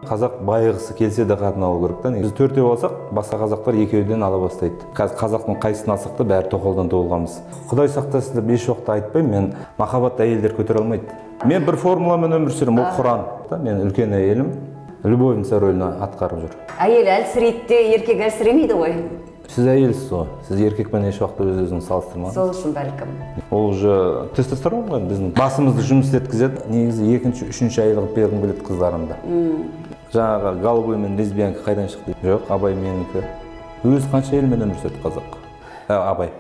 Қазақ байығысы келсе де қатын алу керек та. Біз төртеу алсақ, басқа қазақтар екеуден ала бастайды. Қазір қазақтың қайсысын алсақ та бәрі тоқалдан туылғанбыз. Құдай сақтасын деп еш уақытта айтпаймын, мен махаббатты әйелдер көтере алмайды. Мен бір формуламен өмір сүремін, ол Құран. Мен үлкен әйелім любовница рөлін атқарып жүр. Әйел әлсірейді де, еркек әлсіремейді ғой. Сіз әйелсіз ғой. Сіз еркекпен еш уақытта өз-өзіңізді салыстырмаңыз. Сол үшін бәлкім. Ол уже тестостерон ғой, біздің басымызды жұмыс еткізеді. Негізі екінші, үшінші әйел қылып бергім келеді қыздарымды. Жаңағы голубой мен лесбиянка қайдан шықты? Жоқ, Абай менікі. Өз қанша әйелмен өмір сүрді қазақ. Абай.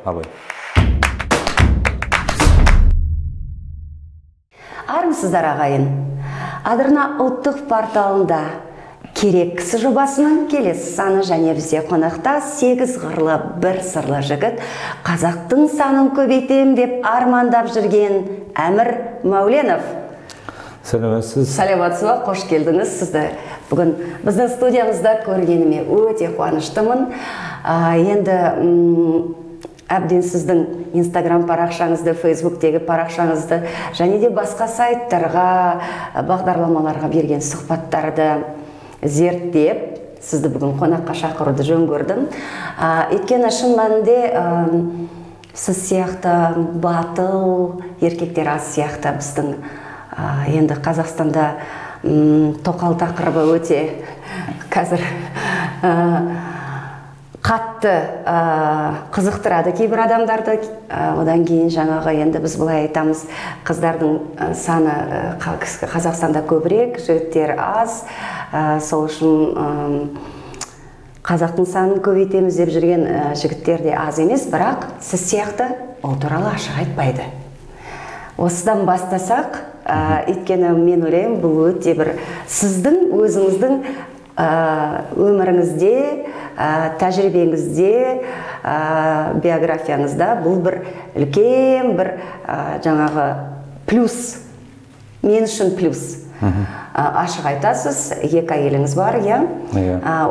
Армысыздар ағайын. Адырна ұлттық порталында керек кісі жобасының келесі саны және бізде қонақта 8 ғырлы бір сырлы жігіт қазақтың санын көбейтем деп армандап жүрген Әмір Мәуленов. Сәлеметсіз. Сәлеметсіз, қош келдіңіз. Сізді бүгін біздің студиямызда көргеніме өте қуаныштымын. Енді әбден сіздің Инстаграм парақшаңызды, Фейсбуктегі парақшаңызды және де басқа сайттарға, бағдарламаларға берген сұхбаттарды зерттеп, сізді бүгін қонаққа шақыруды жөн көрдім. Өйткені шын мәнінде сіз сияқты батыл еркектер аз сияқты біздің енді Қазақстанда тоқал тақырыбы өте қазір қатты қызықтырады кейбір адамдарды. Одан кейін жаңағы енді біз былай айтамыз, қыздардың саны Қазақстанда көбірек, жігіттер аз. Сол үшін қазақтың санын көбейтеміз деп жүрген жігіттер де аз емес, бірақ сіз сияқты ол туралы ашық айтпайды. Осыдан бастасақ, өйткені мен ойлаймын, бұл өте бір сіздің өзіңіздің өміріңізде, тәжірибеңізде, биографияңызда бұл бір үлкен бір жаңағы плюс, мен үшін плюс. Ашық айтасыз, 2 әйеліңіз бар, иә?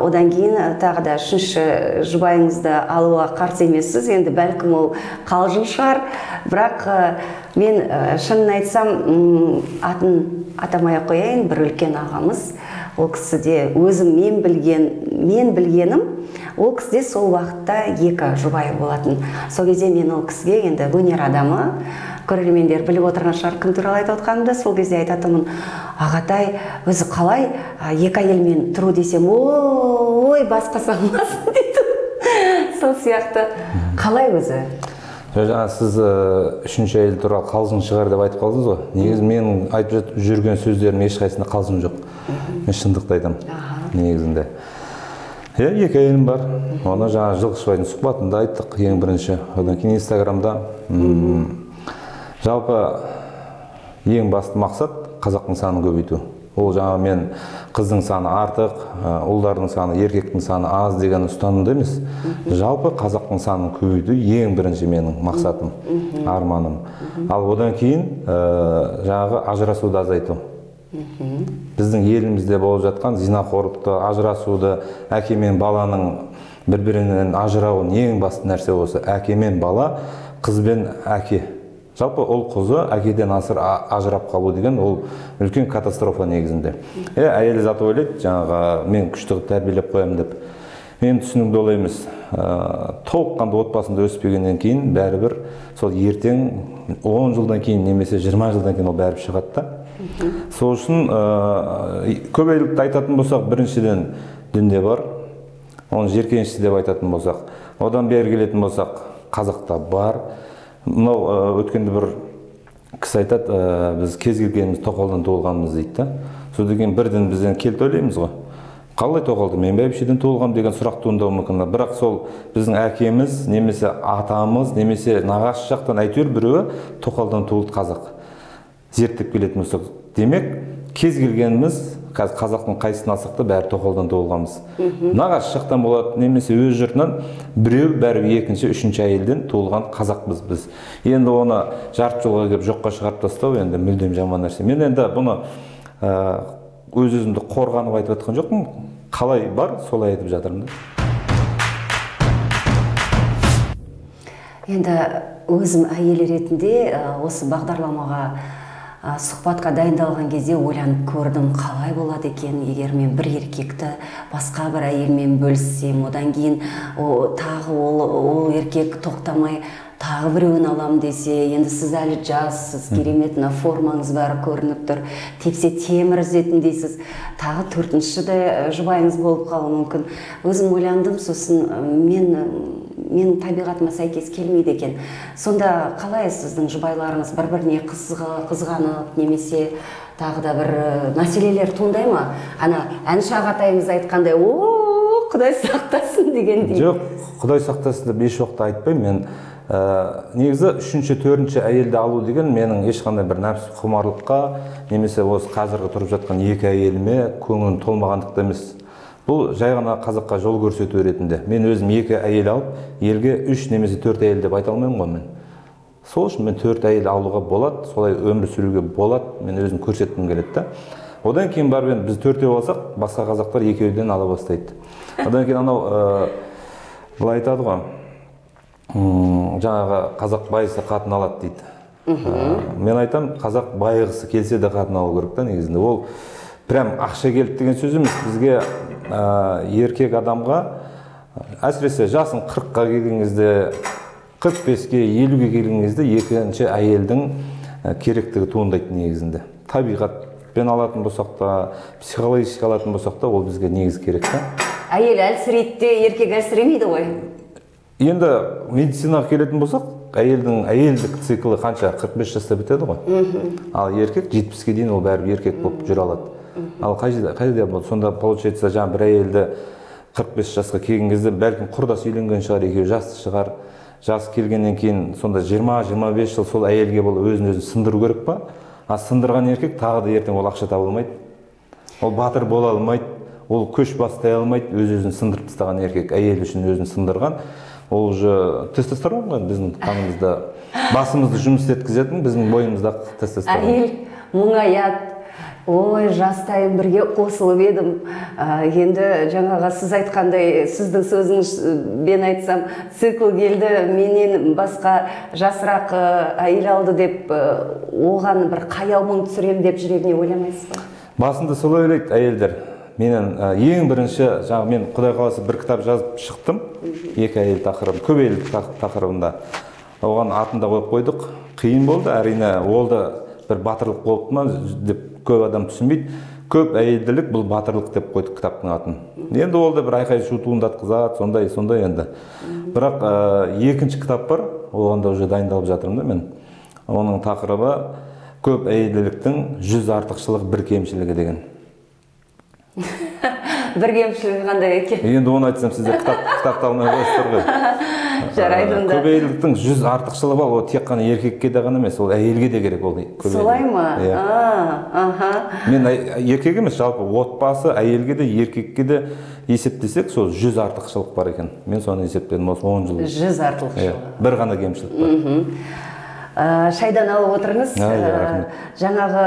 Одан кейін тағы да 3-ші жұбайыңызды алуға қарсы емессіз, енді бәлкім ол қалжың шығар, бірақ мен шынын айтсам, атын атамай қояйын, бір үлкен ағамыз, ол кісіде өзім мен білгенім, ол кісіде сол уақытта 2 жұбайы болатын. Сол кезде мен ол кісіге енді өнер адамы, көрермендер біліп отырған шығар кім туралы айтып отқанымды, сол кезде айтатынмын, ағатай, өзі қалай 2 әйелмен тұру десем, ой, басқа саңласын дейді. Сол сияқты қалай өзі? Жаңа сіз 3-ші әйел туралы қалжың шығар деп айтып қалдыңыз ғой. Негізі менің айтып жүрген сөздерім ешқайсысында қалжың жоқ. Мен шындықты айтамын негізінде. 2 әйелім бар. Оны жаңа Жылқышыбайдың сұхбатында айттық ең бірінші. Одан кейін Инстаграмда. Жалпы ең басты мақсат қазақтың санын көбейту. Ол жаңа мен қыздың саны артық, ұлдардың саны, еркектің саны аз деген ұстанымда емес. Жалпы қазақтың санын көбейту ең бірінші менің мақсатым, арманым. Ал одан кейін жаңағы ажырасуды азайту. Біздің елімізде болып жатқан зинақорлықты, ажырасуды, әке мен баланың бір-бірінен ажырауын ең басты нәрсе осы. Әке мен бала, қыз бен әке. Жалпы ол қызы әкеден асыр ажырап қалу деген ол үлкен катастрофа негізінде. Әйел заты ойлайды, жаңағы мен күшті тәрбиелеп қоямын деп. Мен түсінігімде олай емес. Толыққанды отбасында өспегеннен кейін бәрібір сол ертең 10 жылдан кейін немесе 20 жылдан кейін ол бәрібір шығады да. Сол үшін көп әйелдікті айтатын болсақ, біріншіден дінде бар, оны жеркенішті деп айтатын болсақ, одан бері келетін болсақ, қазақта бар. Мынау өткенде бір кісі айтады, біз кез келгеніміз тоқалдан туылғанымыз дейді да. Сол деген бірден бізден келді ойлаймыз ғой. Қалай тоқалды? Мен бәйбішеден туылғам деген сұрақ туындауы мүмкін. Бірақ сол біздің әкеміз, немесе атамыз, немесе нағашы жақтан әйтеуір біреуі тоқалдан туылды қазақ. Зерттеп келетін болсақ, демек кез келгеніміз қазақтың қайсысын алсақ та бәрі тоқалдан туылғанбыз. Нағашы жақтан болады, немесе өз жұртынан біреу, бәрі екінші, үшінші әйелден туылған қазақпыз біз. Енді оны жарты жолға келіп жоққа шығарып тастау енді мүлдем жаман нәрсе. Мен енді бұны өз-өзімді қорғанып айтып жатқан жоқпын. Қалай бар, солай айтып жатырмын да. Енді өзім әйел ретінде осы бағдарламаға сұхбатқа дайындалған кезде ойланып көрдім, қалай болады екен егер мен бір еркекті басқа бір әйелмен бөліссем, одан кейін тағы ол еркек тоқтамай тағы біреуін алам десе, енді сіз әлі жассыз, керемет формаңыз бәрі көрініп тұр, тепсе темір үзетін дейсіз, тағы төртінші де жұбайыңыз болып қалуы мүмкін. Өзім ойландым, сосын мен табиғатыма сәйкес келмейді екен. Сонда қалай сіздің жұбайларыңыз бір-біріне қызғанып, немесе тағы да бір мәселелер туындай ма? Ана әнші ағатайымыз айтқандай, Құдай сақтасын дегендей. Жоқ, Құдай сақтасын деп еш уақытта айтпаймын. Мен негізі үшінші, төртінші әйелді алу деген менің ешқандай бір нәпсі құмарлыққа, немесе осы қазіргі тұрып жатқан екі әйеліме көңілім толмағандықта емес. Бұл жай ғана қазаққа жол көрсету ретінде. Мен өзім екі әйел алып, елге үш немесе төрт әйел деп айта алмаймын ғой мен. Сол үшін мен төрт әйел алуға болады, солай өмір сүруге болады, мен өзім көрсеткім келеді да. Одан кейін барып біз төртеу алсақ, басқа қазақтар екеуден ала бастайды. Одан кейін анау былай айтады ғой, жаңағы қазақ байысы қатын алады дейді. Мен айтам, қазақ байығысы келсе де қатын алу керек та негізінде. Ол прям ақша келді деген сөз емес. Бізге еркек адамға, әсіресе жасың 40-қа келген кезде, 45-ке, 50-ге келген кезде екінші әйелдің керектігі туындайды негізінде. Табиғатпен алатын болсақ та, психологически алатын болсақ та, ол бізге негіз керек та. Әйел әлсірейді де, еркек әлсіремейді ғой. Енді медицинаға келетін болсақ, әйелдік циклы қанша? 45 жаста бітеді ғой. Ал еркек 70-ке дейін ол бәрі еркек болып жүре алады. Ал қайда болды? Сонда получается, жаңа бір әйелді 45 жасқа келген кезде бәлкім құрдас үйленген шығар, екеуі жасты шығар. Жас келгеннен кейін сонда 20-25 жыл сол әйелге бұл өзін сындыру керек па? А сындырған еркек тағы да ертең ол ақша таба алмайды. Ол батыр бола алмайды. Ол көш бастай алмайды. Өз-өзін сындырып тастаған еркек, әйел үшін өзін сындырған. Ол уже тестостерон ғой біздің қанымызда. Басымызды жұмыс еткізетін, біздің бойымызда тестостерон. Әйел мұңаяды. Ой, жастайым бірге қосылып едім. Енді жаңаға сіз айтқандай, сіздің сөзіңізбен айтсам, цикл келді, менен басқа жасырақ әйел алды деп, оған бір қаяу мұң түсірем деп жүрегіне ойламайсыз ба? Басында солай ойлайды әйелдер. Менен ең бірінші, жаңағы мен Құдай қаласа бір кітап жазып шықтым, екі әйел тақырыбы, көп әйел тақырыбында. Оған атын да қойып қойдық. Қиын болды, әрине, ол да бір батырлық болыпты ма деп көп адам түсінбейді. Көп әйелділік бұл батырлық деп қойдық кітаптың атын. Енді ол да бір айқай шу туындатқызады, сондай енді. Бірақ екінші кітап бар, оған да уже дайындалып жатырмын да мен. Оның тақырыбы көп әйелділіктің 100 артықшылық, бір кемшілігі деген. Бір кемшілігі қандай екен? Енді оны айтсам сіздер кітапты алмай қойсыздар ғой. Жарайды онда. Көп әйелдіктің 100 артықшылығы бар, ол тек қана еркекке де ғана емес, ол әйелге де керек ол. Солай ма? Мен еркек емес, жалпы отбасы, әйелге де, еркекке де есептесек, сол 100 артықшылық бар екен. Мен соны есептедім осы 10 жыл. 100 артықшылығы. Бір ғана кемшілік бар. Шайдан алып отырыңыз. Жаңағы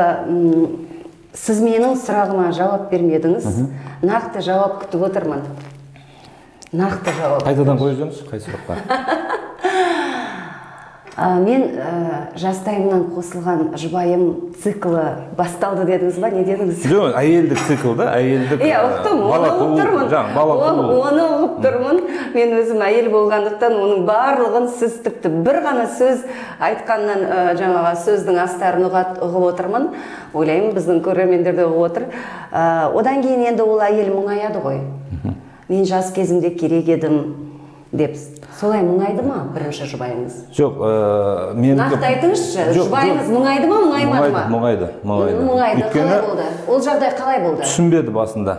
сіз менің сұрағыма жауап бермедіңіз. Нақты жауап күтіп отырмын. Нақты жауап. Қайтадан қойып жүріңіз, қай сұраққа? Мен жастайымнан қосылған жұбайым циклы басталды дедіңіз ба, не дедіңіз? Жоқ, әйелдік цикл да, әйелдік ұқтым, оны ұғып тұрмын. Мен өзім әйел болғандықтан оның барлығын сіз тіпті бір ғана сөз айтқаннан жаңаға сөздің астарын ұғып отырмын. Ойлаймын, біздің көрермендер де ұғып отыр. Одан кейін енді ол әйел мұңаяды ғой. Мен жас кезімде керек едім деп. Солай мұңайды ма бірінші жұбайыңыз? Жоқ, нақты айтыңызшы, жұбайыңыз мұңайды ма, мұңаймады ма? Мұңайды. Мұңайды, қалай болды? Ол жағдай қалай болды? Түсінбеді басында.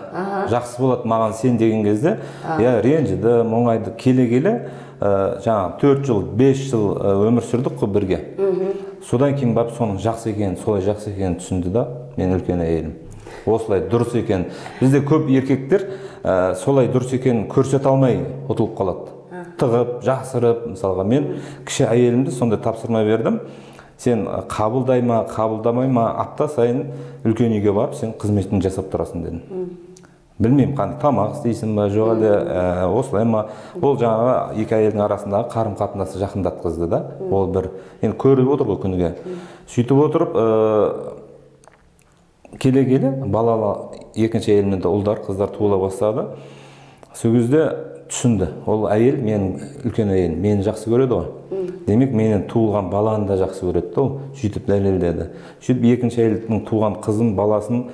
Жақсы болады маған сен деген кезде, ренжіді, мұңайды, келе-келе, жаңа 4 жыл, 5 жыл өмір сүрдік қой бірге. Содан кейін барып соның жақсы екенін, солай жақсы екенін түсінді да, мен үлкен әйелім. Осылай дұрыс екен. Бізде көп еркектер солай дұрыс екенін көрсете алмай ұтылып қалады. Тығып, жақсырып, мысалға мен кіші әйелімді сондай тапсырма бердім. Сен қабылдай ма, қабылдамай ма, апта сайын үлкен үйге барып, сен қызметін жасап тұрасың дедім. Білмеймін, қандай тамақ істейсің ба, жоқ әлде осылай ма. Ол жаңағы екі әйелдің арасындағы қарым-қатынасты жақындатқызды да. Ол бір, енді көріп отыр ғой күніге. Сөйтіп отырып келе балалы екінші әйелмен де ұлдар қыздар туыла бастады. Сол кезде түсінді, ол әйел мен үлкен әйел мені жақсы көреді ғой. Демек менен туылған баланы да жақсы көреді ол. Сөйтіп дәлелдеді. Сөйтіп екінші әйелдің туған қызын баласын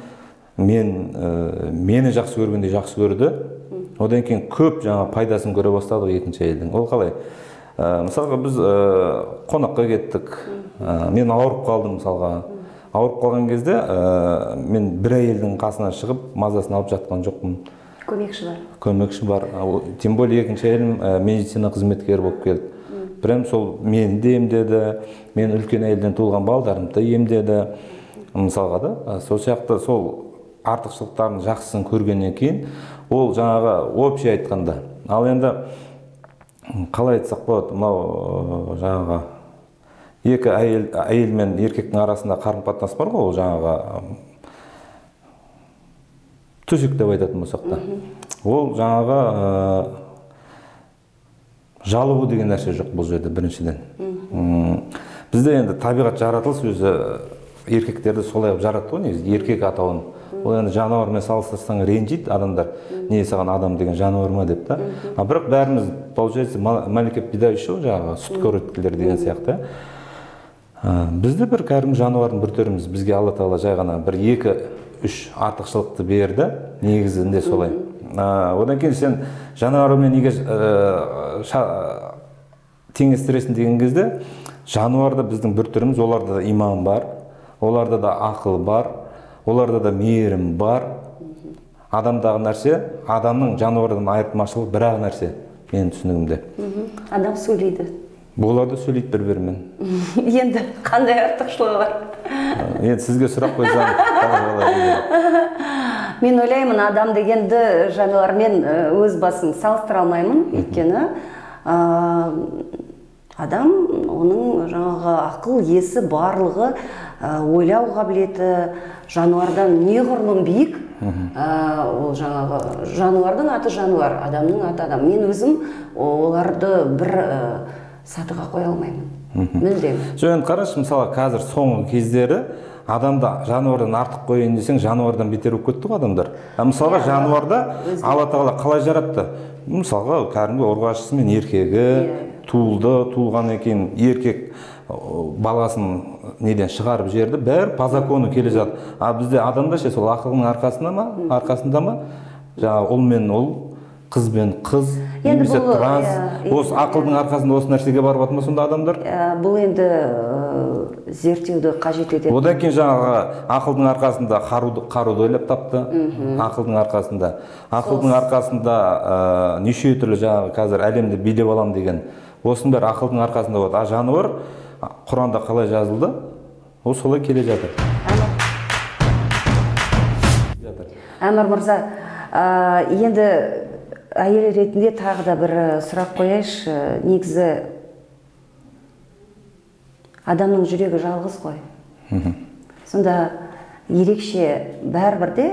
мені жақсы көргенде жақсы көрді. Одан кейін көп жаңа пайдасын көре бастады екінші әйелдің. Ол қалай? Мысалға біз қонаққа кеттік. Мен ауырып қалдым мысалға. Ауырып қалған кезде мен бір әйелдің қасына шығып мазасын алып жатқан жоқпын. Көмекші бар. Тем более екінші әйелім медицина қызметкері болып келді. Прям сол мені де емдеді, мен үлкен әйелден туылған балдарымды емдеді. Мысалға да, сол сияқты сол артықшылықтарын жақсысын көргеннен кейін, ол жаңағы общий айтқанда. Ал енді қалай айтсақ болады, мынау жаңағы екі әйел мен еркектің арасында қарым-қатынас бар ғой, ол жаңағы төсек деп айтатын болсақ та. Ол жаңағы жалығу деген нәрсе жоқ бұл жерде біріншіден. Бізде енді табиғат жаратылыс өзі еркектерді солай жаратты ғой, негізі еркек атауын. Ол енді жануармен салыстырсаң ренжиді адамдар. Не саған адам деген жануар ма деп та. Бірақ бәріміз получается маленький питающий жаңағы сүтқоректілер деген сияқты. Бізде бір кәдімгі жануардың бір түріміз, бізге Алла Тағала жай ғана бір 2-3 артықшылықты берді, негізінде солай. Одан кейін сен жануармен неге теңестіресің деген кезде, жануарда біздің бір түріміз, оларда да иман бар, оларда да ақыл бар, оларда да мейірім бар. Адамдағы нәрсе, адамның жануардан айырмашылығы бір-ақ нәрсе, менің түсінігімде. Адам сөйлейді. Олар да сөйлейді бір-бірімен. Енді қандай артықшылығы бар? Енді сізге сұрақ қойсам. Мен ойлаймын, адам дегенді жануармен өз басын салыстыра алмаймын. Өйткені адам, оның жаңағы ақыл есі барлығы, ойлау қабілеті жануардан неғұрлым биік. Ол жаңағы жануардың аты жануар, адамның аты адам. Мен өзім оларды бір сатыға қоя алмаймын. Мүлдем. Енді қарашы, мысалы қазір соңғы кездері адамда жануардан артық қойын десең, жануардан бетер болып кетті ғой адамдар. Мысалға жануарда Алла Тағала қалай жаратты? Мысалға кәдімгі ұрғашысы мен еркегі туылды, туылғаннан кейін еркек баласын неден шығарып жерді, бәрі по закону келе жатыр. Бізде адамда ше сол ақылының арқасында ма? Жаңағы ұл мен ұл, қыз бен қыз, немесе транс, осы ақылдың арқасында осы нәрсеге барып жатыр ма сонда адамдар? Бұл енді зерттеуді қажет етеді. Одан кейін жаңағы ақылдың арқасында қаруды ойлап тапты. Ақылдың арқасында. Ақылдың арқасында неше түрлі жаңағы қазір әлемді билеп алам деген. Осының бәрі ақылдың арқасында болады. Жануар Құранда қалай жазылды? Ол солай келе жатыр. Әмір мырза, енді әйел ретінде тағы да бір сұрақ қояйыншы. Негізі адамның жүрегі жалғыз ғой. Сонда ерекше бәрібірде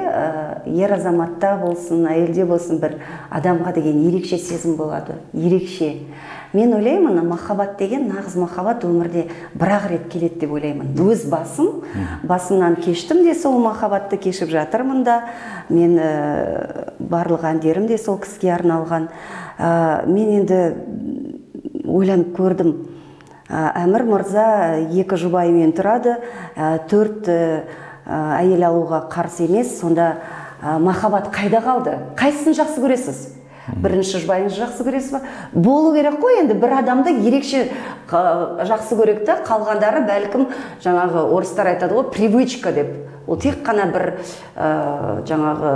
ер азаматта болсын, әйелде болсын бір адамға деген ерекше сезім болады. Ерекше. Мен ойлаймын, махаббат деген, нағыз махаббат өмірде бір-ақ рет келеді деп ойлаймын. Өз басымнан кештім де сол махаббатты кешіп жатырмын да. Мен барлық әндерім де сол кісіге арналған. Мен енді ойланып көрдім. Әмір мырза 2 жұбайымен тұрады, 4 әйел алуға қарсы емес. Сонда махаббат қайда қалды? Қайсысын жақсы көресіз? Бірінші жұбайыңыз жақсы көресіз ба? Болу керек қой, енді бір адамды ерекше жақсы көреді, қалғандары бәлкім жаңағы орыстар айтады ғой, привычка деп. Ол тек қана бір жаңағы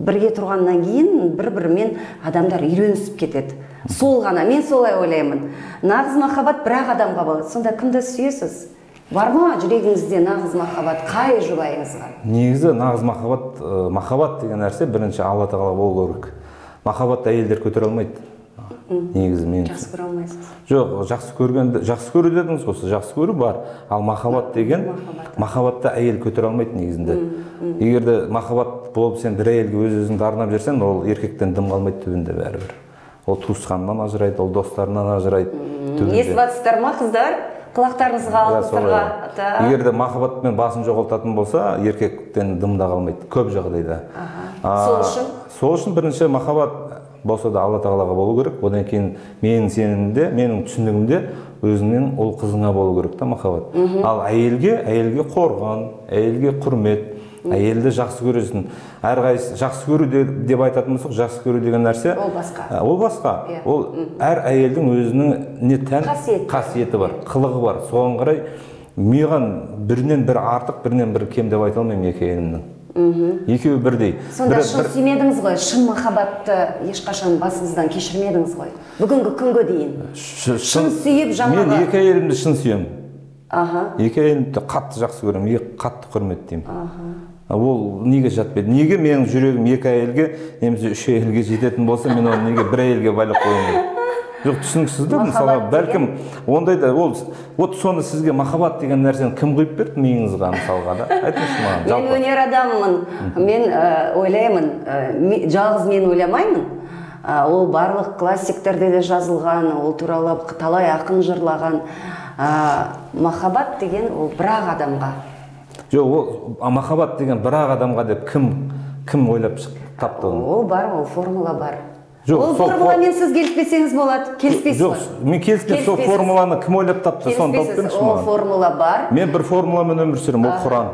бірге тұрғаннан кейін бір-бірімен адамдар үйренісіп кетеді. Сол ғана, мен солай ойлаймын. Нағыз махаббат бір-ақ адамға болады. Сонда кімді сүйесіз? Бар ма жүрегіңізде нағыз махаббат, қай жұбайыңызға? Негізі нағыз махаббат деген нәрсе бірінші Алла Тағала болу керек. Махаббатты әйелдер көтере алмайды. Негізі мен. Жақсы көре алмайсыз. Жоқ, жақсы көру дедіңіз ғой, жақсы көру бар. Ал махаббат деген, махаббатты әйел көтере алмайды негізінде. Егер де махаббат болып сен бір әйелге өз-өзіңді арнап жерсең, ол еркектен дым қалмайды түбінде бәрібір. Ол туысқанынан ажырайды, ол достарынан ажырайды. Естіп жатсыздар ма, қыздар? құлақтарыңызға алыңыздарға. Егер де махаббатпен басын жоғалтатын болса, еркектен дымда қалмайды көп жағдайда. Сол үшін бірінші махаббат болса да Алла тағалаға болу керек. Одан кейін менің сенімімде, менің түсінігімде өзіңнен ол қызыңа болу керек та махаббат. Ал әйелге қорған, әйелге құрмет, әйелді жақсы көресің. Әрқайсысы жақсы көру деп айтатын болсақ, жақсы көру деген нәрсе ол басқа. Ол басқа. Ол әр әйелдің өзінің не тән қасиеті бар, қылығы бар. Соған қарай маған бірінен бір артық, бірінен бір кем деп айта алмаймын екі әйелімнің. Екеуі бірдей. Сонда шын сүймедіңіз ғой, шын махаббатты ешқашан басыңыздан кешірмедіңіз ғой. Бүгінгі күнге дейін. Шын сүйіп жаңағы. Мен екі әйелімді шын сүйемін. Екі әйелімді қатты жақсы көремін, қатты құрметтеймін. Ол неге жатпайды? Неге менің жүрегім екі әйелге, немесе үш әйелге жететін болса, мен оны неге бір әйелге байлап қоюым керек? Жоқ, түсініксіз де, мысалға, бәлкім ондай да, вот соны сізге махаббат деген нәрсені кім құйып берді миыңызға, мысалға да? Айтыңызшы маған, жалпы. Мен өнер адамымын, мен ойлаймын, жалғыз мен ойламаймын. Ол барлық классиктерде де жазылған, ол туралы талай ақын жырлаған. Махаббат деген ол бір-ақ адамға. Жоқ, ол махаббат деген бір-ақ адамға деп кім ойлап тапты оны? Ол бар, ол формула бар. Ол формуламен сіз келіспесеңіз болады, келіспейсіз. Жоқ, мен келіспеймін, сол формуланы кім ойлап тапты, соны тауып беріңізші маған. Ол формула бар. Мен бір формуламен өмір сүремін, ол Құран.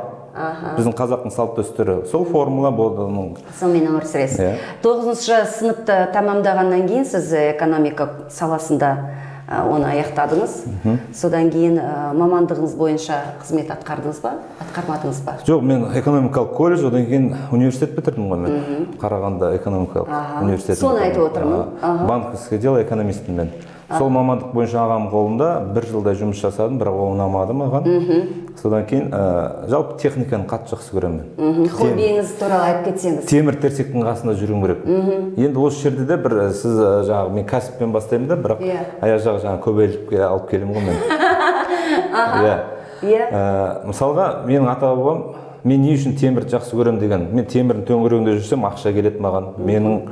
Біздің қазақтың салт дәстүрі. Сол формула болды. Сонымен өмір сүресіз. 9-шы сыныпты тамамдағаннан кейін сіз экономика саласында оны аяқтадыңыз. Содан кейін мамандығыңыз бойынша қызмет атқардыңыз ба? Атқармадыңыз ба? Жоқ, мен экономикалық колледж, одан кейін университет бітірдім ғой мен. Қарағанды экономикалық университетін. Соны айтып отырмын. Банковский дело экономистпін мен. Сол мамандық бойынша ағам қолында бір жылдай жұмыс жасадым, бірақ ол ұнамады маған. Содан кейін жалпы техниканы қатты жақсы көремін. Хоббиіңіз туралы айтып кетсеңіз. Темір-терсектің қасында жүруім керек. Енді осы жерде де бір сіз жаңағы мен кәсіппен бастаймын да, бірақ аяқ жағы жаңағы көбейлікке алып келемін ғой мен. Мысалға, менің ата-бабам мен не үшін темірді жақсы көремін деген. Мен темірдің төңірегінде жүрсем, ақша келеді маған. Менің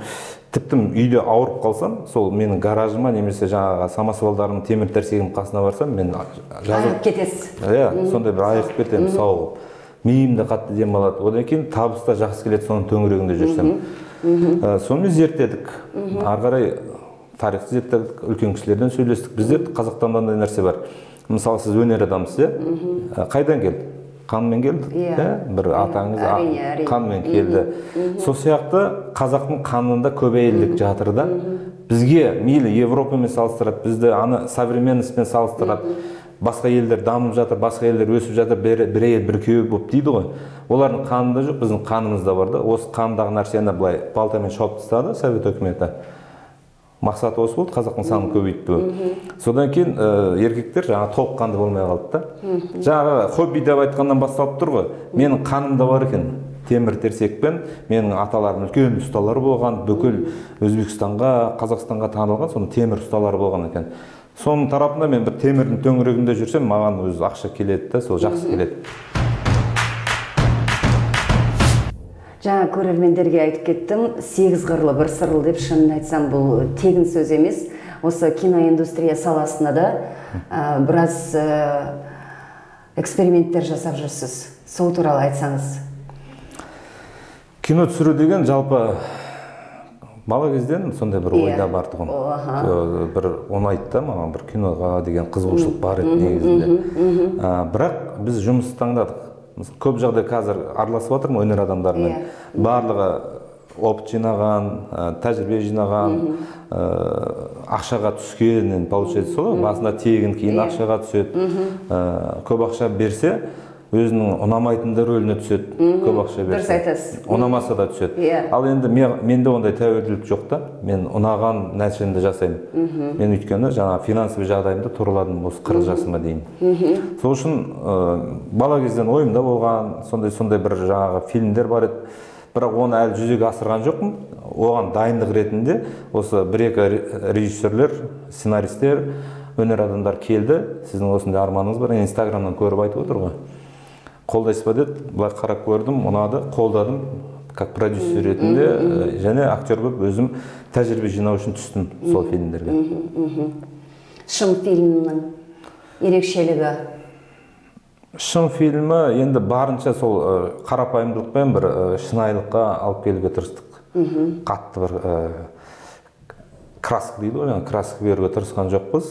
тіптім үйде ауырып қалсам, сол менің гаражыма немесе жаңағы самосвалдарымның темір терсегінің қасына барсам, мен айығып кетесіз. Сондай бір айығып кетемін, сауығып. Миым де қатты дем алады. Одан кейін табыс та жақсы келеді соның төңірегінде жүрсем. Сонымен зерттедік. Ары қарай тарихты зерттедік, үлкен кісілерден сөйлестік. Бізде Қазақстанда мынандай нәрсе бар. Мысалы, сіз өнер адамсыз, қайдан келді? Қанмен келді, бір атаңыз қанмен келді. Сол сияқты қазақтың қанында көп әйелдік жатыр да. Бізге мейлі Европамен салыстырады, бізді современностьпен салыстырады. Басқа елдер дамып жатыр, басқа елдер өсіп жатыр, бір әйел бір күйеу болып дейді ғой. Олардың қанында жоқ, біздің қанымызда бар да. Осы қандағы нәрсені былай балтамен шауып тастады Совет өкіметі. Мақсаты осы болды, қазақтың санын көбейту. Содан кейін еркектер жаңа толыққанды болмай қалды да. Жаңағы хобби деп айтқаннан басталып тұр ғой. Менің қанымда бар екен. Темір терсекпен менің аталарым үлкен ұсталар болған, бүкіл Өзбекстанға, Қазақстанға танылған, соның темір ұсталары болған екен. Соның тарапында мен бір темірдің төңірегінде жүрсем, маған өз ақша келеді да, сол жақсы келеді. Жаңа көрермендерге айтып кеттім, 8 қырлы бір сырлы деп шынын айтсам бұл тегін сөз емес. Осы киноиндустрия саласында да біраз эксперименттер жасап жүрсіз. Сол туралы айтсаңыз. Кино түсіру деген жалпы бала кезден сондай бір ойда бар тұғын. Бір ұнайды да маған, бір киноға деген қызығушылық бар еді негізінде. Бірақ біз жұмыс таңдадық. Көп жағдай қазір араласып жатырмын өнер адамдарымен. Барлығы опыт жинаған, тәжірибе жинаған, ақшаға түскенін получается солай. Басында тегін, кейін ақшаға түседі. Көп ақша берсе, өзінің ұнамайтынды рөліне түседі. Көп ақша берсе. Дұрыс айтасыз. Ұнамаса да түседі. Ал енді менде ондай тәуелділік жоқ та. Мен ұнаған нәрсені жасаймын. Мен өйткені жаңа финансовый жағдайымды турладым осы 40 жасыма дейін. Сол үшін бала кезден ойымда болған сондай бір жаңағы фильмдер бар еді. Бірақ оны әлі жүзеге асырған жоқпын. Оған дайындық ретінде осы бір-екі режиссерлер, сценаристер, өнер адамдар келді. Сіздің осындай арманыңыз бар, Инстаграмнан көріп айтып отыр ғой. Қолдайсыз ба деді, былай қарап көрдім, ұнады, қолдадым, как продюсер ретінде, және актер болып өзім тәжірибе жинау үшін түстім сол фильмдерге. Шым фильмнің ерекшелігі? Шын фильмі енді барынша сол қарапайымдылықпен бір шынайылыққа алып келуге тырыстық. Қатты бір краска дейді ғой, краска беруге тырысқан жоқпыз.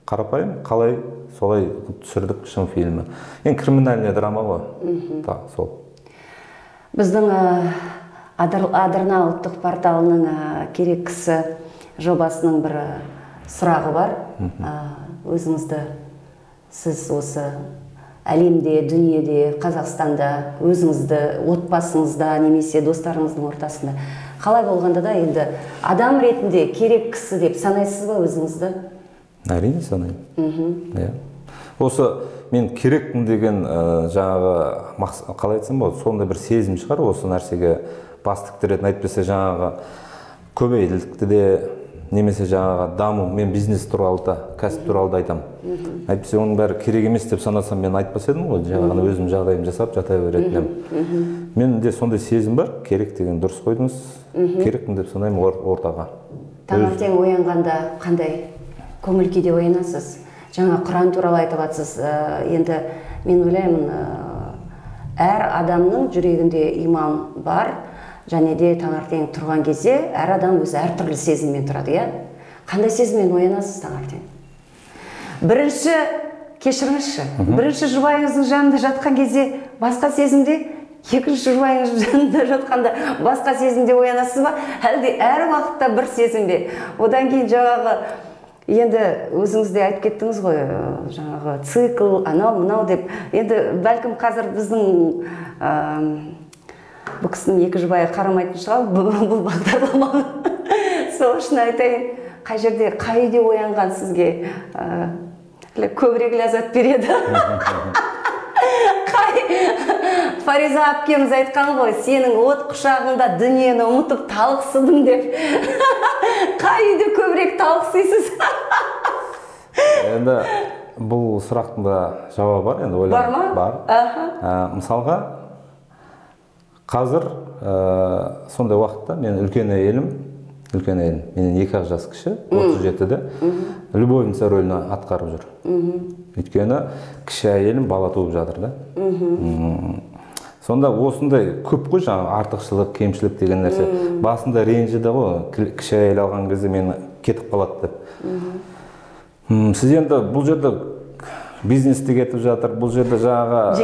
Қарапайым, қалай солай түсірдік шын фильмі. Енді криминальный драма ғой. Сол. Біздің Адырна ұлттық порталының керек кісі жобасының бір сұрағы бар. Өзіңізді сіз осы әлемде, дүниеде, Қазақстанда, өзіңізді отбасыңызда, немесе достарыңыздың ортасында қалай болғанда да енді адам ретінде керек кісі деп санайсыз ба өзіңізді? Әрине санаймын. Осы мен керекпін деген жаңағы қалай айтсам болады, сондай бір сезім шығар осы нәрсеге басты тіретін. Әйтпесе жаңағы көбейділікті де, немесе жаңағы даму, мен бизнес туралы да, кәсіп туралы да айтам. Әйтпесе оның бәрі керек емес деп санасам, мен айтпас едім ғой, жаңағы өзім жағдайым жасап жата беретін. Менде сондай сезім бар, керек деген дұрыс қойдыңыз, керекпін деп санаймын ортаға. Таңертең оянғанда қандай көңіл күйде оянасыз? Жаңа Құран туралы айтып жатсыз. Енді мен ойлаймын, әр адамның жүрегінде иман бар. Және де таңертең тұрған кезде әр адам өзі әртүрлі сезіммен тұрады, Қандай сезіммен оянасыз таңертең? Бірінші, кешіріңізші, бірінші жұбайыңыздың жанында жатқан кезде басқа сезімде, екінші жұбайыңыздың жанында жатқанда басқа сезімде оянасыз ба? Әлде әр уақытта бір сезімде? Одан кейін жаңағы, енді өзіңіз де айтып кеттіңіз ғой, жаңағы цикл, анау, мынау деп. Енді бәлкім қазір біздің бұл кісінің екі жұбайы қарамайтын шығар, бұл бағдарлама. Сол үшін айтайын, қай жерде, қай үйде оянған сізге көбірек ләззат береді? Фариза әпкеміз айтқан ғой, сенің от құшағында дүниені ұмытып талықсыдым деп. Қай үйде көбірек талықсисыз? Енді бұл сұрақтың да жауабы бар, енді ойлаймын. Бар ма? Бар. Мысалға, қазір сондай уақытта мен үлкен әйелім, менен 2 жас кіші, 37-де, любовница рөлін атқарып жүр. Өйткені кіші әйелім бала туып жатыр да. Сонда осындай көп қой жаңағы артықшылық, кемшілік деген нәрсе. Басында ренжіді ғой, кіші әйел алған кезде мені кетіп қалады деп. Сіз енді бұл жерде бизнесте кетіп жатыр, бұл жерде жаңағы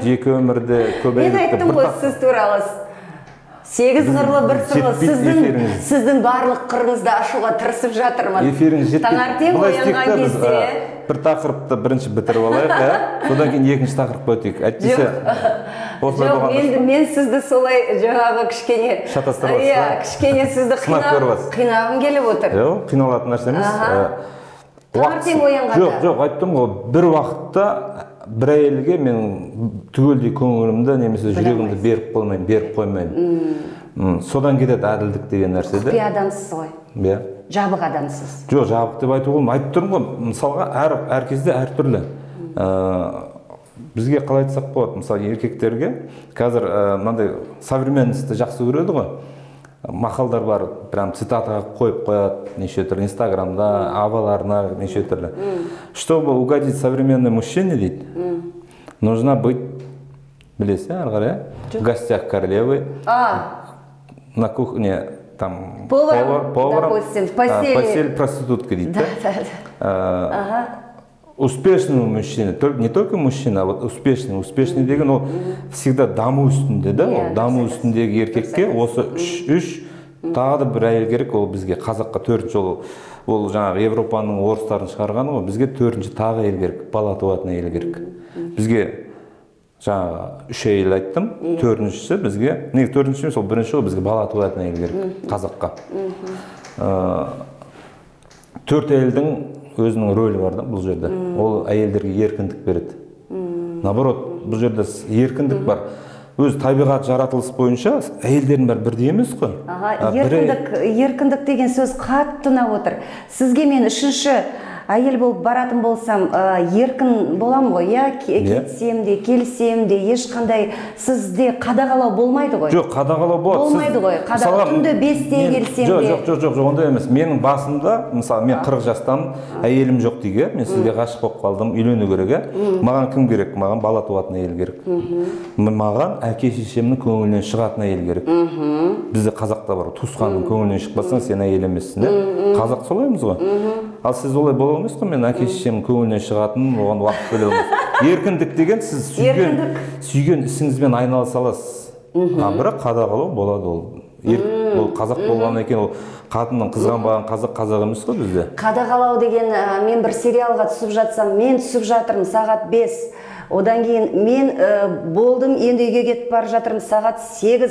жеке өмірде көбейлікті. Мен айттым ғой сіз туралы. 8 қырлы бір сырлы сіздің барлық қырыңызды ашуға тырысып жатырмын. Таңертең оянған кезде бір тақырыпты бірінші бітіріп алайық, содан кейін екінші тақырыпқа өтейік. Әйтпесе жоқ, мен сізді солай жаңағы кішкене кішкене сізді қинағым келіп отыр. Жоқ, қиналатын нәрсе емес. Таңертең оянғанда. Жоқ, айттым ғой, бір уақытта бір әйелге мен түгелдей көңілімді немесе жүрегімді беріп қоймаймын. Содан кетеді әділдік деген нәрседе. Құпия адамсыз ғой. Жабық адамсыз. Жоқ, жабық деп айтуға болмайды. Айтып тұрмын ғой, мысалға әр кезде әртүрлі. Бізге қалай айтсақ болады, мысалы еркектерге қазір мынандай современностьті жақсы көреді ғой. Мақалдар бар, прям цитатаға қойып қояды, неше түрлі, инстаграмда, аваларына, неше түрлі. Чтобы угодить современный мужчине, дейді, нужно быть, білесіз, ары қарай, в гостях королевы, на кухне, там, поваром, постель проститутка, дейді. Успешный мужчина, не только мужчина, а вот успешный деген ол всегда даму үстінде, да, даму үстіндегі еркекке осы үш тағы да бір әйел керек, ол бізге қазаққа 4 жол, ол жаңағы Европаның орыстарын шығарғаны ғой, бізге 4-ші тағы әйел керек, бала туатын әйел керек. Бізге жаңағы 3 әйел айттым, 4-шісі бізге, не 4-ші емес, ол 1-ші ол бізге бала туатын әйел керек, қазаққа. 4 әйелдің өзінің рөлі бар да бұл жерде. Ол әйелдерге еркіндік береді. Наоборот, бұл жерде еркіндік бар. Өз табиғат жаратылыс бойынша әйелдердің бәрі бірдей емес қой. Еркіндік деген сөз қатты ұнап отыр. Сізге мен үшінші әйел болып баратын болсам, еркін болам ғой, иә, кетсем де, келсем де, ешқандай сізде қадағалау болмайды ғой? Жоқ, қадағалау болады. Болмайды ғой, түнде 5-те келсем де. Жоқ, ондай емес. Менің басымда, мысалы, мен 40 жастамын, әйелім жоқ дейге, мен сізге ғашық болып қалдым, үйлену керек, маған кім керек? Маған бала туатын әйел керек. Маған әке-шешемнің көңілінен шығатын әйел керек. Бізде қазақта бар, туысқанның көңілінен шықпасаң, сен әйел емессің, қазақ солаймыз ғой. Ал сіз олай бола алмайсыз ғой, мен әке-шешемнің көңілінен шығатын, оған уақыт бөле алмайсыз. Еркіндік деген сіз сүйген ісіңізбен айналыса аласыз. Бірақ қадағалау болады ол. Ол қазақ болғаннан кейін ол қатынның қызғанбаған қазақ емес қой бізде. Қадағалау деген, мен бір сериалға түсіп жатсам, мен түсіп жатырмын сағат 5. Одан кейін мен болдым, енді үйге кетіп бара жатырмын сағат 8.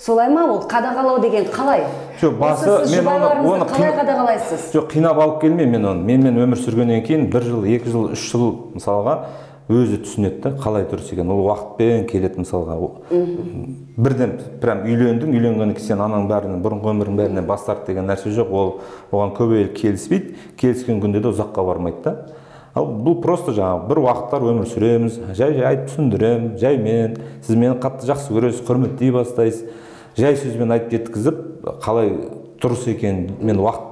Солай ма? Ол қадағалау деген қалай? Жоқ, басы мен оны қалай қадағалайсыз? Жоқ, қинап алып келмеймін мен оны. Мен өмір сүргеннен кейін 1 жыл, 2 жыл, 3 жыл мысалға өзі түсінеді, қалай дұрыс екен. Ол уақытпен келеді мысалға. Бірден прям үйленгеннен кейін сен ананың бәрінен, бұрынғы өмірің бәрінен бас тарт деген нәрсе жоқ. Ол оған көбейіп келіспейді. Келіскен күнде де ұзаққа бармайды да. Ал бұл просто жаңағы бір уақыттар өмір сүреміз, жай айтып түсіндірем, жаймен, сіз мені қатты жақсы көресіз, құрметтей бастайсыз. Жай сөзбен айтып жеткізіп, қалай дұрыс екен, мен уақыт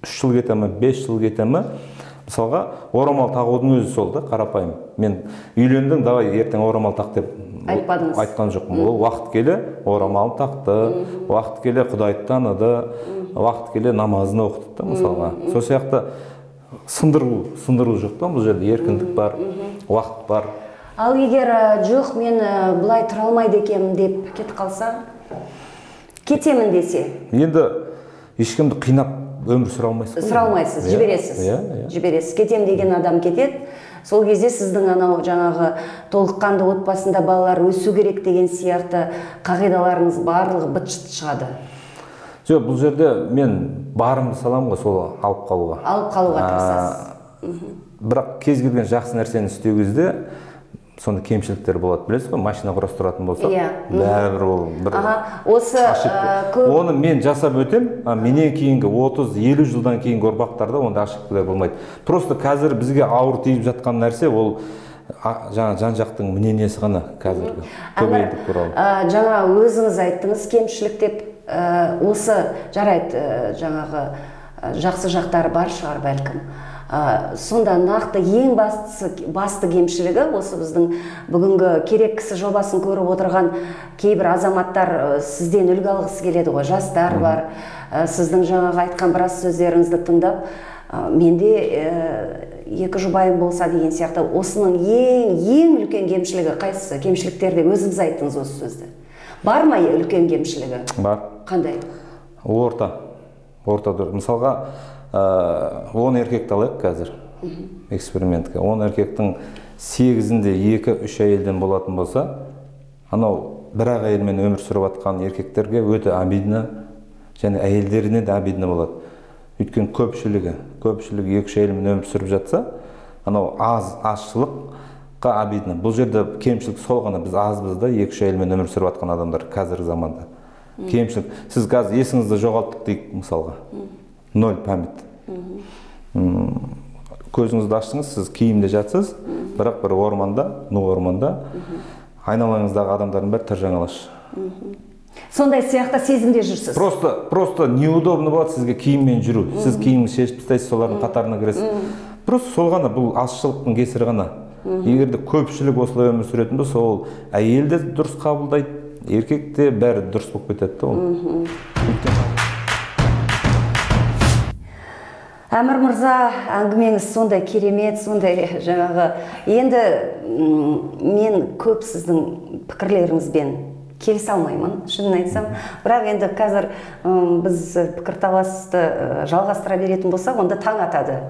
3 жыл кете ме, 5 жыл кете ме? Мысалға, орамал тағудың өзі сол да, қарапайым. Мен үйлендім, давай ертең орамал тақ деп айтқан жоқпын. Ол уақыт келе орамалын тақты, уақыт келе Құдайды таныды, уақыт келе намазын оқыды да, мысалға. Сол сияқты сындыру жоқ та, бұл жерде еркіндік бар, уақыт бар. Ал егер жоқ, мен бұлай тұра алмайды екенмін деп кетіп қалса, кетемін десе? Енді ешкімді қинап өмір сүре алмайсыз. Сүре алмайсыз, жібересіз. Кетем деген адам кетеді. Сол кезде сіздің анау жаңағы толыққанды отбасында балалар өсу керек деген сияқты қағидаларыңыз барлығы быт-шыт шығады. Жоқ, бұл жерде мен барымды салам ғой, сол алып қалуға. Алып қалуға тырысасыз. Бірақ кез келген жақсы нәрсені істеу кезде сонда кемшіліктер болады, білесіз ғой, машина құрастыратын болсақ, бәрібір ол бір ошибка. Оны мен жасап өтем, менен кейінгі 30-50 жылдан кейінгі ұрпақтарда онда ошибкалар болмайды. Просто қазір бізге ауыр тиіп жатқан нәрсе ол жаңа жан-жақтың мнениесі ғана қазіргі көбейдік туралы. Жаңа өзіңіз айттыңыз кемшілік деп, осы жарайды жаңағы жақсы жақтары бар шығар бәлкім. Сонда нақты ең басты кемшілігі осы біздің бүгінгі керек кісі жобасын көріп отырған кейбір азаматтар сізден үлгі алғысы келеді ғой, жастар бар. Сіздің жаңағы айтқан біраз сөздеріңізді тыңдап, менде 2 жұбайым болса деген сияқты, осының ең үлкен кемшілігі қайсысы? Кемшіліктерде өзіңіз айттыңыз осы сөзді. Бар ма үлкен кемшілігі? Бар. Қандай? Орта дұр. Мысалға 10 еркекті алайық қазір экспериментке. 10 еркектің 8-інде 2-3 әйелден болатын болса, анау бір-ақ әйелмен өмір сүріп жатқан еркектерге өте обидно, және әйелдеріне де обидно болады. Өйткені көпшілігі 2-3 әйелмен өмір сүріп жатса, анау азшылыққа обидно. Бұл жерде кемшілік сол ғана, біз азбыз да 2-3 әйелмен өмір сүріп жатқан адамдар қазіргі заманда. Кемшілік. Сіз қазір есіңізді жоғалттық дейік мысалға. 0 память. Көзіңізді аштыңыз, сіз киімде жатсыз, бірақ бір орманда, айналаңыздағы адамдардың бәрі тыржаңалаш. Сондай сияқты сезімде жүрсіз? Просто неудобно болады сізге киіммен жүру. Сіз киімді шешіп тастайсыз, солардың қатарына кіресіз. Просто сол ғана, бұл азшылықтың кесірі ғана. Егерде көпшілік осылай өмір сүретін болса, ол әйел де дұрыс қабылдайды, еркек те бәрі дұрыс болып кетеді ол. Әмір мырза, әңгімеңіз сондай керемет, сондай жаңағы. Енді мен көп сіздің пікірлеріңізбен келісе алмаймын, шынын айтсам. Бірақ енді қазір біз пікірталасты жалғастыра беретін болсақ, онда таң атады.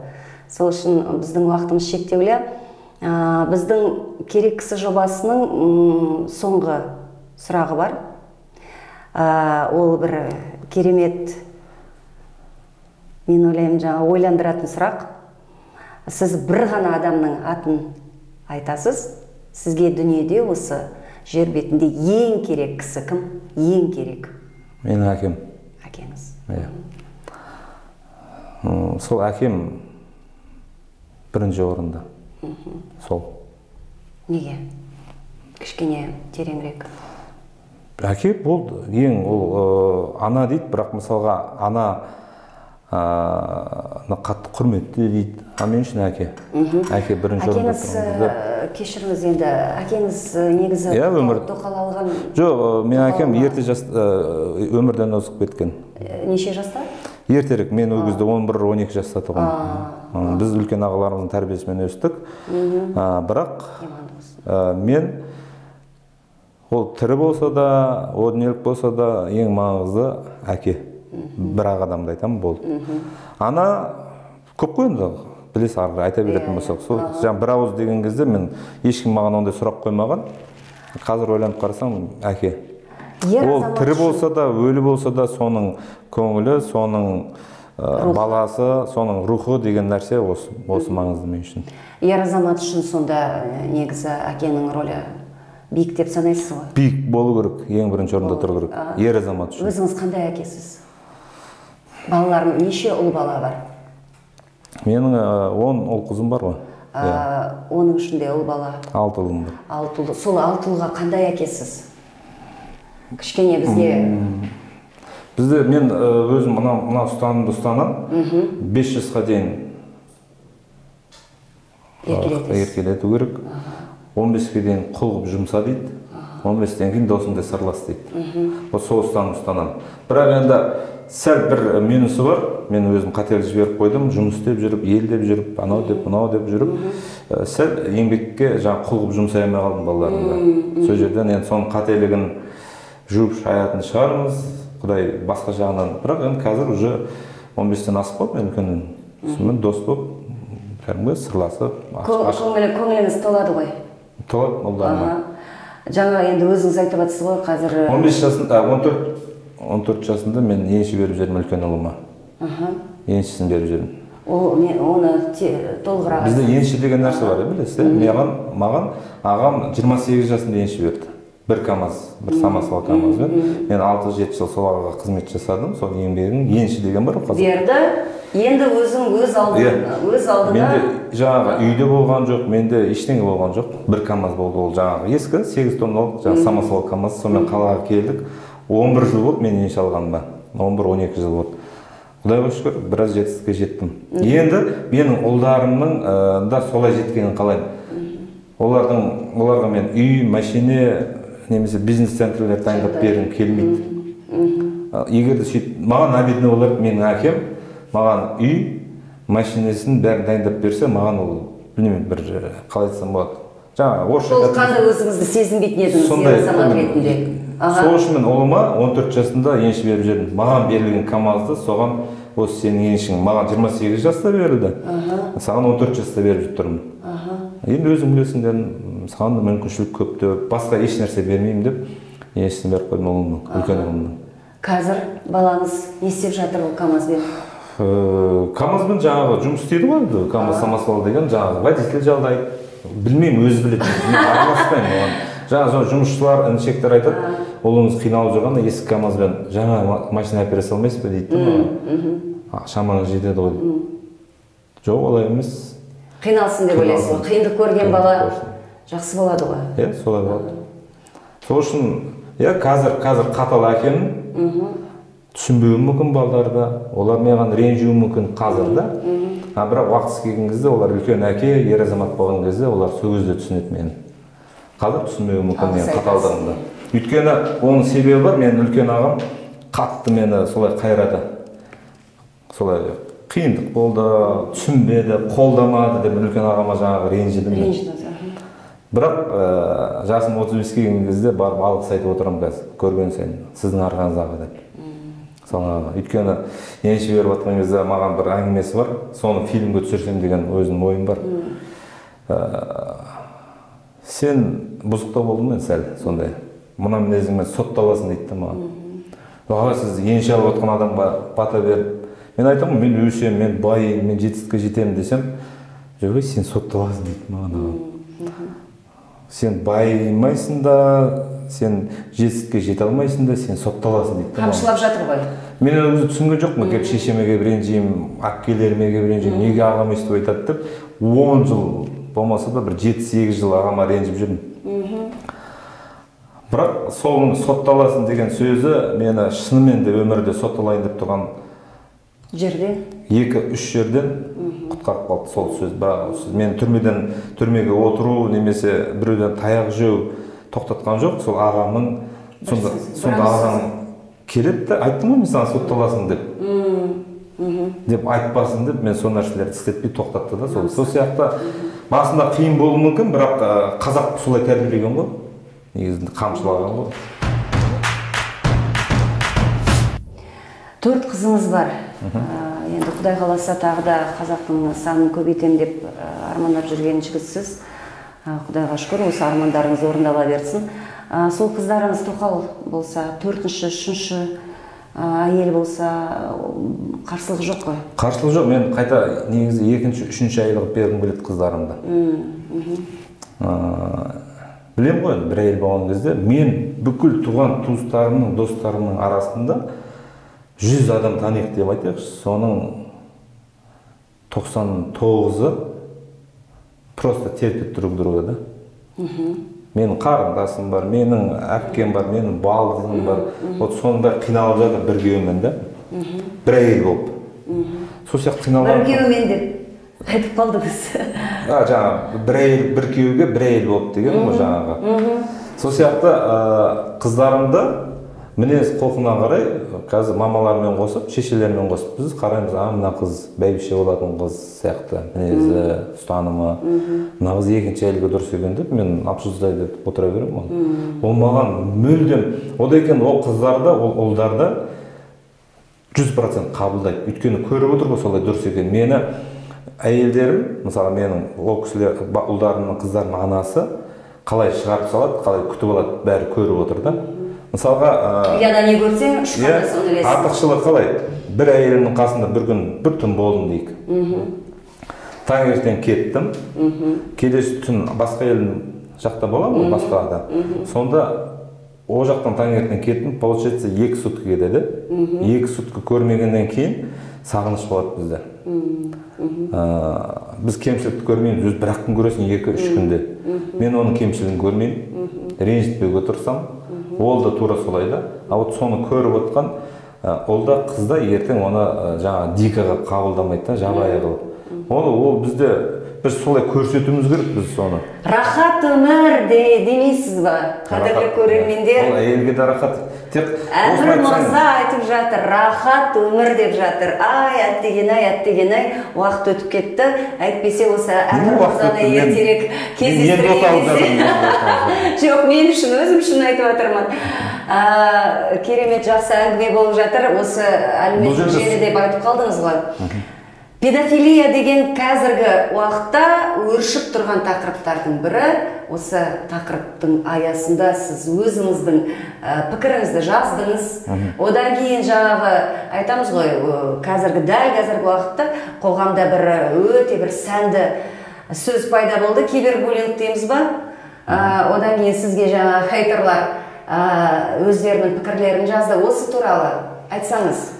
Сол үшін біздің уақытымыз шектеулі. Біздің керек кісі жобасының соңғы сұрағы бар. Ол бір керемет, мен ойлаймын, жаңа ойландыратын сұрақ. Сіз бір ғана адамның атын айтасыз. Сізге дүниеде осы жер бетінде ең керек кісі кім? Ең керек. Менің әкем. Әкеңіз. Сол әкем бірінші орында. Сол. Неге? Кішкене тереңірек. Әке болды. Ең ол ана дейді, бірақ мысалға ана қатты құрметті дейді. Мен үшін әке. Әке бірінші орында. Әкеңіз, кешіріңіз енді, әкеңіз негізі тоқал алған? Жоқ, мен әкем ерте өмірден озып кеткен. Неше жаста? Ертерек, мен ол кезде 11-12 жаста тұғым. Біз үлкен ағаларымыздың тәрбиесімен өстік. Бірақ мен ол тірі болса да, о дүниелік болса да, ең маңызды әке. Бір ақ адамды айтамын, болды. Ана көп қой енді, білесіз, айта беретін болсақ. Жаңа бір ауыз деген кезде мен ешкім маған ондай сұрақ қоймаған. Қазір ойланып қарасам, әке. Ол тірі болса да, өлі болса да, соның көңілі, соның баласы, соның рухы деген нәрсе осы маңызды мен үшін. Ер азамат үшін сонда негізі әкенің рөлі биік деп санайсыз ғой? Биік болу керек, ең бірінші орында тұру керек, ер азамат үшін. Өзіңіз қандай әкесіз? Балаларым неше ұл бала бар? Менің 10 ұл қызым бар ғой. Оның ішінде ұл бала? 6 ұлым бар. 6 ұл. Сол 6 ұлға қандай әкесіз? Кішкене бізге... Бізде мен өзім мына ұстанымды ұстанам, 5 жасқа дейін еркелету керек, 15-ке дейін құл қылып жұмса дейді, 15-тен кейін досыңдай сырлас дейді. Сол ұстанымды ұстанам. Бірақ енді сәл бір минусы бар, мен өзім қателік жіберіп қойдым, жұмыс істеп жүріп, ел деп жүріп, анау деп, мынау деп жүріп, сәл еңбекке жаңа құл қылып жұмсай алмай қалдым балаларымда. Сол жерден енді соның қателігін жуып шаятын шығармыз, Құдай басқа жағынан. Бірақ енді қазір уже 15-тен асып қалып, мен үлкеннен. Сонымен дос болып, кәдімгі сырласып, көңіліңіз толады ғой? Толады, ұлдарыма. Жаңа енді өзіңіз айтып жатсыз ғой, қазір 15 жасында, 14 жасында мен енші беріп жүрмін үлкен ұлыма. Еншісін беріп жүрмін. Оны толығырақ. Бізде енші деген нәрсе бар, білесіз, маған ағам 28 жасында енші берді. Бір КАМАЗ, бір самосвал КАМАЗбен. Мен 6-7 жыл сол ағаға қызмет жасадым, сол еңбегім енші деген бар. Берді, енді өзің өз алдына. Менде жаңағы үйде болған жоқ, менде ештеңе болған жоқ. Бір КАМАЗ болды, ол жаңағы ескі 8 тонналық жаңағы самосвал КАМАЗ. Сонымен қалаға келдік. 11 жыл болды мен енші алғаныма. 11-12 жыл болды. Құдайға шүкір, біраз жетістікке жеттім. Енді менің ұлдарымның да солай жеткенін қалаймын. Оларға мен үй, машине, немесе бизнес-центрлер дайындап бергім келмейді. Егер де сөйтіп, маған обидно олар, менің әкем, маған үй, машинесін бәрін дайындап берсе, маған ол, білмеймін, бір қалай айтсам болады. Сол қандай өзіңізді сезінбейтін едіңіз, ер азамат ретінде? Сол үшін мен ұлыма 14 жасында енші беріп жүрдім. Маған берілген КАМАЗды, соған осы сенің еншің, маған 28 жаста берілді, саған 14 жаста беріп жүрдім. Енді өзің білесіңден, саған мүмкіншілік көп деп, басқа еш нәрсе бермеймін деп, еншісін беріп қойдым ұлымның, үлкен ұлымның. Қазір балаңыз не істеп жатыр ол КАМАЗбен? КАМАЗбен жаңағы жұмыс істейді ғой, КАМАЗ самосвал деген жаңағы водитель жалдайды. Білмеймін, өзі біледі, мен араласпаймын оған. Жаңа жұмысшылар, інішектер айтады, ұлыңыз қиналып жүрғанда ескі КАМАЗбен жаңа машина әпере салмайсыз ба дейді маған. Шамаңыз жетеді ғой. Жоқ, олай емес. Қиналсын деп ойлайсыз ғой, қиындық көрген бала жақсы болады ғой. Иә, солай болады. Сол үшін, қазір қатал әкемін, түсінбеуім мүмкін балаларда, олар маған ренжуі мүмкін қазірда. Бірақ уақыт келген кезде олар үлкен әке, ер азамат болған кезде олар сол кезде түсінеді мені. Қазір түсінбеуі мүмкін менің қаталдығымды. Өйткені оның себебі бар, менің үлкен ағам қатты мені солай қайрады. Солай қиындық болды, түсінбеді, қолдамады деп үлкен ағама жаңағы ренжідім. Бірақ жасым 35 келген кезде барып алғыс айтып отырамын қазір, көрген сайын, сіздің арқаңыздағы деп. Өйткені енші беріп жатқан кезде маған бір әңгімесі бар, соны фильмге түсірсем деген өзімнің ойым бар. Сен бұзықта болдың мен сәл сондай. Мына мінезіңмен сотталасың дейді маған. Сіз енші алып жатқан адамға бата беріп, мен айтамын, мен өсем, мен байым, мен жетістікке жетемін десем, жоқ, сен сотталасың дейді маған. Сен байымайсың да, сен жетістікке жете алмайсың да, сен сотталасың дейді. Қамшылап жатыр ғой. Мен өзі түсінген жоқпын, келіп шешеме келіп ренжимін, әпкелеріме келіп ренжимін, неге ағам өйстіп айтады деп, 10 жыл болмаса да бір 7-8 жыл ағама ренжіп жүрдім. Бірақ соның сотталасың деген сөзі мені шынымен де өмірде сотталайын деп тұрған жерден 2-3 жерден құтқарып қалды сол сөз. Мен түрмеге отыру немесе біреуден таяқ жеу тоқтатқан жоқ. Сол ағамның сонда ағам келеді де айттым ғой мен саған сотталасың деп айтпасын деп мен сол нәрселерді істетпей тоқтатты да. Сол сияқты басында қиын болуы мүмкін, бірақ қазақ солай тәрбиелеген ғой, негізінде қамшылаған ғой. 4 қызыңыз бар. Енді Құдай қаласа тағы да қазақтың санын көбейтем деп армандап жүрген жігітсіз. Құдайға шүкір, осы армандарыңыз орындала берсін. Сол қыздарыңыз тоқал болса, 4-ші, 3-ші әйел болса, қарсылық жоқ қой? Қарсылық жоқ, мен қайта негізі 2-ші, 3-ші әйел бергім келеді қыздарымды. Білем ғой, бір әйел болған кезде, мен бүкіл туған туыстарымның, достарымның арасында 100 адам таниық деп айтайықшы, соның 99-ы просто терпетіп друг друга да. Менің қарындасым бар, менің әпкем бар, менің балдызым бар. Вот соның бәрі қиналып жатыр бір күйеумен да. Бір әйел болып. Сол сияқты қиналған. Бір күйеумен деп айтып қалдыңыз. Жаңағы бір күйеуге бір әйел болып деген ғой жаңағы. Сол сияқты қыздарымды мінез құлқына қарай қазір мамалармен қосып, шешелермен қосып біз қараймыз, мына қыз бәйбіше болатын қыз сияқты мінезі, ұстанымы, мына қыз 2-ші әйелге дұрыс екен деп мен абсурдтай деп отыра беремін. Ол маған мүлдем, одан кейін ол қыздарда, ол ұлдарда 100% қабылдайды. Өйткені көріп отыр ғой солай дұрыс екен. Мені әйелдерім, мысалы менің ол кісілер, ұлдарымның, қыздарымның анасы қалай шығарып салады, қалай күтіп алады, бәрі көріп отыр да. Мысалға, ұяда не көрсең, ұшқанда соны ілесің. Артықшылық қалай? Бір әйелімнің қасында бір күн, бір түн болдым дейік. Таңертең кеттім, келесі түн басқа әйелдің жақта боламын, басқа ада. Сонда о жақтан таңертең кеттім, получается 2 сутки кетеді. 2 сутки көрмегеннен кейін сағыныш болады бізде. Біз кемшілікті көрмейміз, өз бір-ақ күн көресің, 2-3 күнде. Мен оның кемшілігін көрмеймін, ренжітпеуге тұрсам, ол да тура солай да. Вот соны көріп отқан, ол да қыз да ертең оны жаңа дикаға қабылдамайды да, жабайы қылып. Ол бізде біз солай көрсетуіміз керек біз соны. Рахат өмір демейсіз ба, қадірлі көрермендер? Ол әйелге де рахат. Әмір мырза айтып жатыр, рахат өмір деп жатыр. Ай, әттеген-ай, уақыт өтіп кетті. Әйтпесе осы Әмір мырзаны ертерек кездестірген. Жоқ, мен үшін, өзім үшін айтып жатырмын. Керемет жақсы әңгіме болып жатыр. Осы әлеуметтік желі деп айтып қалдыңыз ғой. Педофилия деген қазіргі уақытта өршіп тұрған тақырыптардың бірі. Осы тақырыптың аясында сіз өзіңіздің пікіріңізді жаздыңыз. Одан кейін жаңағы айтамыз ғой, дәл қазіргі уақытта қоғамда өте бір сәнді сөз пайда болды, кибербуллинг дейміз ба? Одан кейін сізге жаңа хейтерлар өздерінің пікірлерін жазды. Осы туралы айтсаңыз.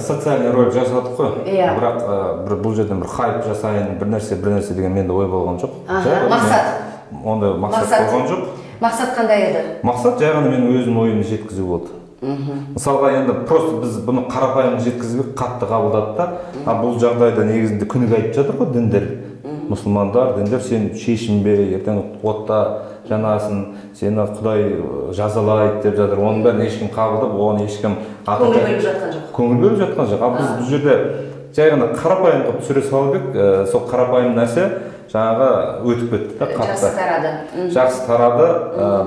Социальный ролик жасадық қой, бірақ бұл жерден бір хайп жасайын, бір нәрсе деген менде ой болған жоқ. Мақсат? Онда мақсат болған жоқ. Мақсат қандай еді? Мақсат жай ғана мен өзім ойымды жеткізу болды. Мысалға енді просто біз бұны қарапайым жеткізбек қатты қабылдады да, бұл жағдайда негізінде күніге айтып жатыр ғой діндер, мұсылмандар, діндер, сен шешінбе, ертең отта жанасын, сені Құдай жазалайды деп жатыр. Оның бәрін ешкім қабылдап, оған ешкім көңіл бөліп жатқан жоқ. Көңіл бөліп жатқан жоқ. Біз бұл жерде жай ғана қарапайым қылып түсіре салдық, сол қарапайым нәрсе жаңағы өтіп кетті да, қатты. Жақсы тарады. Жақсы тарады.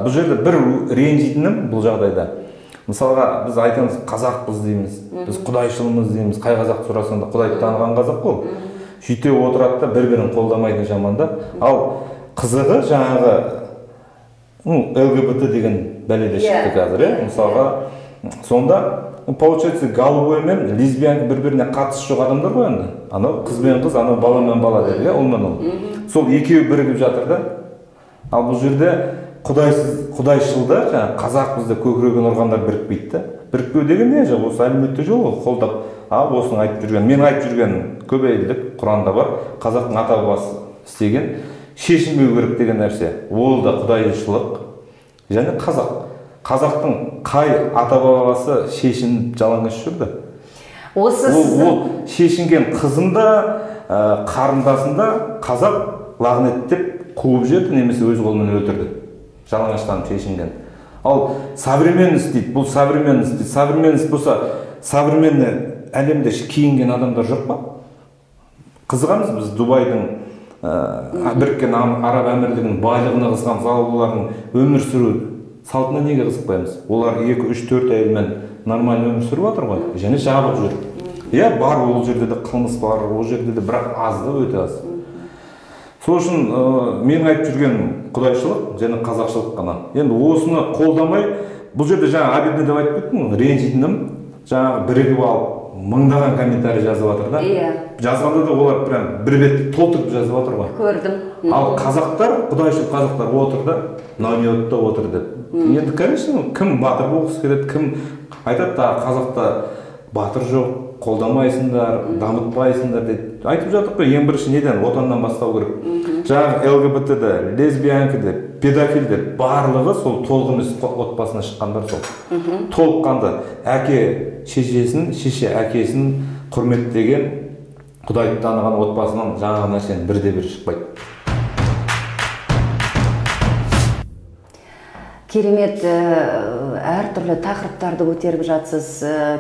Бұл жерде бір ренжитінім бұл жағдайда. Мысалға біз айтамыз, қазақпыз дейміз, біз құдайшылмыз дейміз, қай қазақ сұрасаң да Құдайды таныған қазақ қой. Сөйте отырады да бір-бірін қолдамайтын жаманда. Ал қызығы жаңағы ЛГБТ деген бәледе шықты қазір, мысалға. Сонда, получается, голубой мен лесбиянка бір-біріне қатысы жоқ адамдар ғой енді. Анау қыз бен қыз, анау бала мен бала деді, ұл-мен ұл. Сол екеуі бірігіп жатыр да. Ал бұл жерде құдайшылда, қазақ бізде көкірегін ұрғандар бірікпейді да. бірікпеу деген не жоқ, осы әлеуметтік жол ғой, қолдап, осының айтып жүрген, мен айтып жүрген көп әйелдік Құранда бар, қазақтың ата бабасы істеген шешінбеу керек деген нәрсе. Ол да құдайшылық және қазақтың қай ата бабасы шешініп жалаңаш жүрді? Ол шешінген қызында, қарындасында қазақ лағнеттеп қуып жіберді, немесе өз қолымен өлтірді. Жалаңаштанып шешінген. Ал современность дейді, бұл современность дейді. Современность болса, современный әлемде киінген адамдар жоқ па? Қызығамыз біз Дубайдың, Біріккен Араб Әмірлігінің байлығына қызығамыз, ал олардың өмір сүру салтына неге қызықпаймыз? Олар 2, 3, 4 әйелмен нормальный өмір сүріп жатыр ғой, және жабық жүр. Иә, бар, ол жерде де қылмыс бар, ол жерде де, бірақ аз да, өте аз. Сол үшін мен айтып жүрген құдайшылық және қазақшылық қана. Енді осыны қолдамай, бұл жерде жаңа обидно деп айтып кеттім, ренжитінім, жаңағы бірігіп алып, мыңдаған комментарий жазып жатыр да. Жазғанда да олар прям бір бет толтырып жазып жатыр ғой. Көрдім. Ал қазақтар, құдайшыл қазақтар отыр да, намиотта отыр деп. Енді, конечно, кім батыр болғысы келеді, кім айтады да, қазақта батыр жоқ, қолдамайсыңдар, дамытпайсыңдар дейді. Айтып жатыр ғой, ең бірінші неден, отаннан бастау керек. Жаңағы ЛГБТ-де, лесбиянкада, педофилдер барлығы сол толық емес отбасына шыққандар сол. Толыққанды әке шешесін, шеше әкесін құрметтеген, Құдайды таныған отбасынан жаңағы нәрсені бірде-бір шықпайды. Керемет, әртүрлі тақырыптарды көтеріп жатсыз.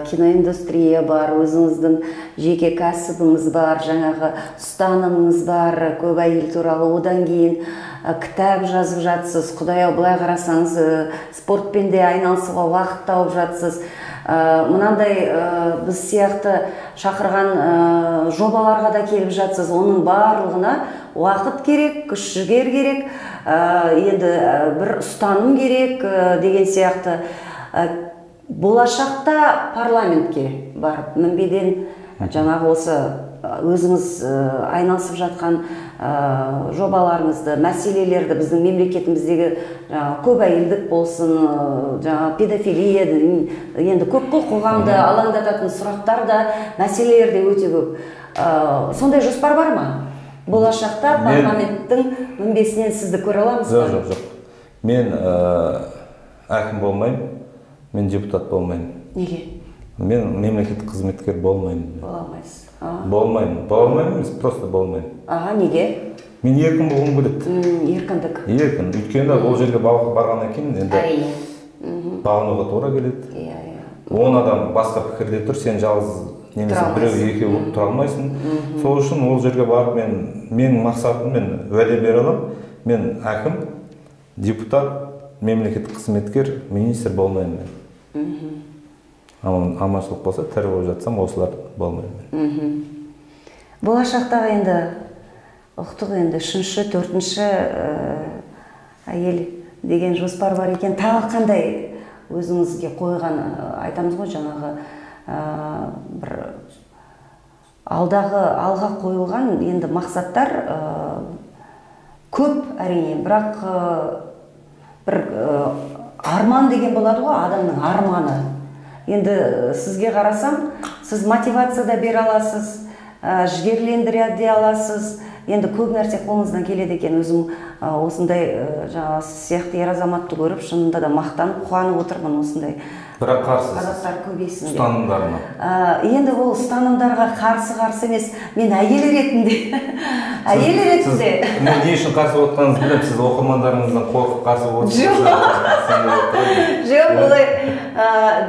Киноиндустрия бар, өзіңіздің жеке кәсібіңіз бар, жаңағы ұстанымыңыз бар, көп әйел туралы, одан кейін кітап жазып жатсыз. Құдай-ау, былай қарасаңыз, спортпен де айналысуға уақыт тауып жатсыз. Мынандай біз сияқты шақырған жобаларға да келіп жатсыз. Оның барлығына уақыт керек, күш-жігер керек, енді бір ұстаным керек деген сияқты. Болашақта парламентке барып, мінбеден жаңағы осы өзіңіз айналысып жатқан жобаларыңызды, мәселелерді, біздің мемлекетіміздегі көп әйелдік болсын, педофилия, енді көп қоғамды алаңдататын сұрақтар да, мәселелер де өте көп. Сондай жоспар бар ма? Болашақта парламенттің мінбесінен сізді көре аламыз ба? Жоқ. Мен әкім болмаймын, мен депутат болмаймын. Неге? Мен мемлекеттік қызметкер болмаймын. Бола алмайсыз. Болмаймын емес, просто болмаймын. Неге? Мен еркін болғым келеді. Еркіндік. Еркін. Өйткені ол жерге барғаннан кейін енді бағынуға тура келеді. 10 адам басқа пікірде тұр, сен жалғыз немесе біреу екеу болып тұра алмайсың. Сол үшін ол жерге барып менің мақсатым, мен уәде бере аламын. Мен әкім, депутат, мемлекеттік қызметкер, министр болмаймын мен. Аманшылық болса, тірі болып жатсам, осылар болмаймын. Болашақтағы енді ұқтық, енді 3-ші, 4-ші әйел деген жоспар бар екен. Тағы қандай өзіңізге қойған, айтамыз ғой, жаңағы бір алға қойылған енді мақсаттар көп әрине, бірақ бір арман деген болады ғой, адамның арманы. Енді сізге қарасам, сіз мотивация да бере аласыз, жігерлендіре де аласыз. Енді көп нәрсе қолыңыздан келеді екен. Өзім осындай сияқты ер азаматты көріп, шынында да мақтанып, қуанып отырмын осындай. Бірақ қарсысыз. Қазақтар көбейсін деп. Ұстанымдарына. Енді ол ұстанымдарға қарсы емес, мен әйел ретінде. Мен не үшін қарсы отырғаныңызды білемін, сіз оқырмандарыңыздан қорқып қарсы отырсыз.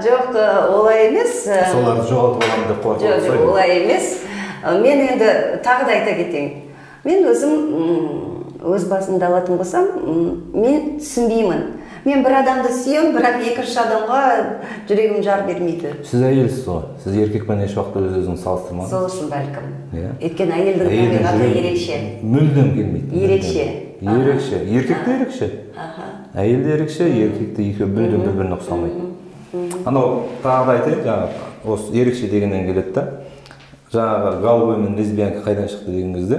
Жоқ, олай емес. Соларды жоғалтып аламын деп қорқып. Жоқ, олай емес. Мен енді тағы да айта кетейін. Мен өзім өз басымды алатын болсам, мен түсінбеймін. Мен бір адамды сүйем, бірақ екінші адамға жүрегім жар бермейді. Сіз әйелсіз ғой. Сіз еркекпен еш уақытта өз-өзіңізді салыстырмаңыз. Сол үшін бәлкім. Өйткені әйелдің табиғаты ерекше. Мүлдем келмейді. Ерекше. Еркек те ерекше. Әйел де ерекше, еркек те екеуі мүлдем бір-біріне ұқсамайды. Анау тағы да айтайын, жаңағы осы ерекше дегеннен келеді да. Жаңағы голубой мен лесбиянка қайдан шықты деген кезде,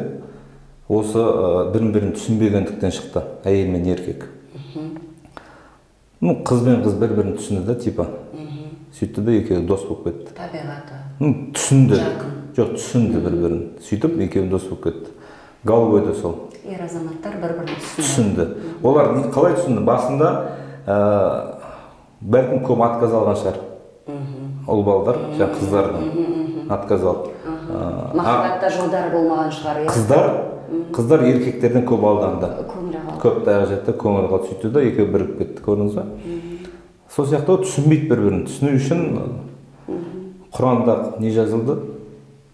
осы бірін-бірін түсінбегендіктен шықты, әйел мен еркек. Қыз бен қыз бір-бірін түсінді да, типа. сөйтті де екеуі дос болып кетті. Табиғаты Түсінді. жақын. Жоқ, түсінді бір-бірін. Сөйтіп екеуі дос болып кетті. Голубойда сол. Ер азаматтар бір-бірін Түсінді. Олар қалай түсінді? Басында бәлкім көп отказ алған шығар. Ұл балдар, жаңа қыздардан отказ алып. Махаббатта жолдары болмаған шығар. Қыздар еркектерден көп алданды. Көңілі қалды. Көп таяқ жетті, көңілі қалды, сөйтті де екеуі бірігіп кетті, көрдіңіз ба? Сол сияқты түсінбейді бір-бірін. Түсіну үшін Құранда не жазылды?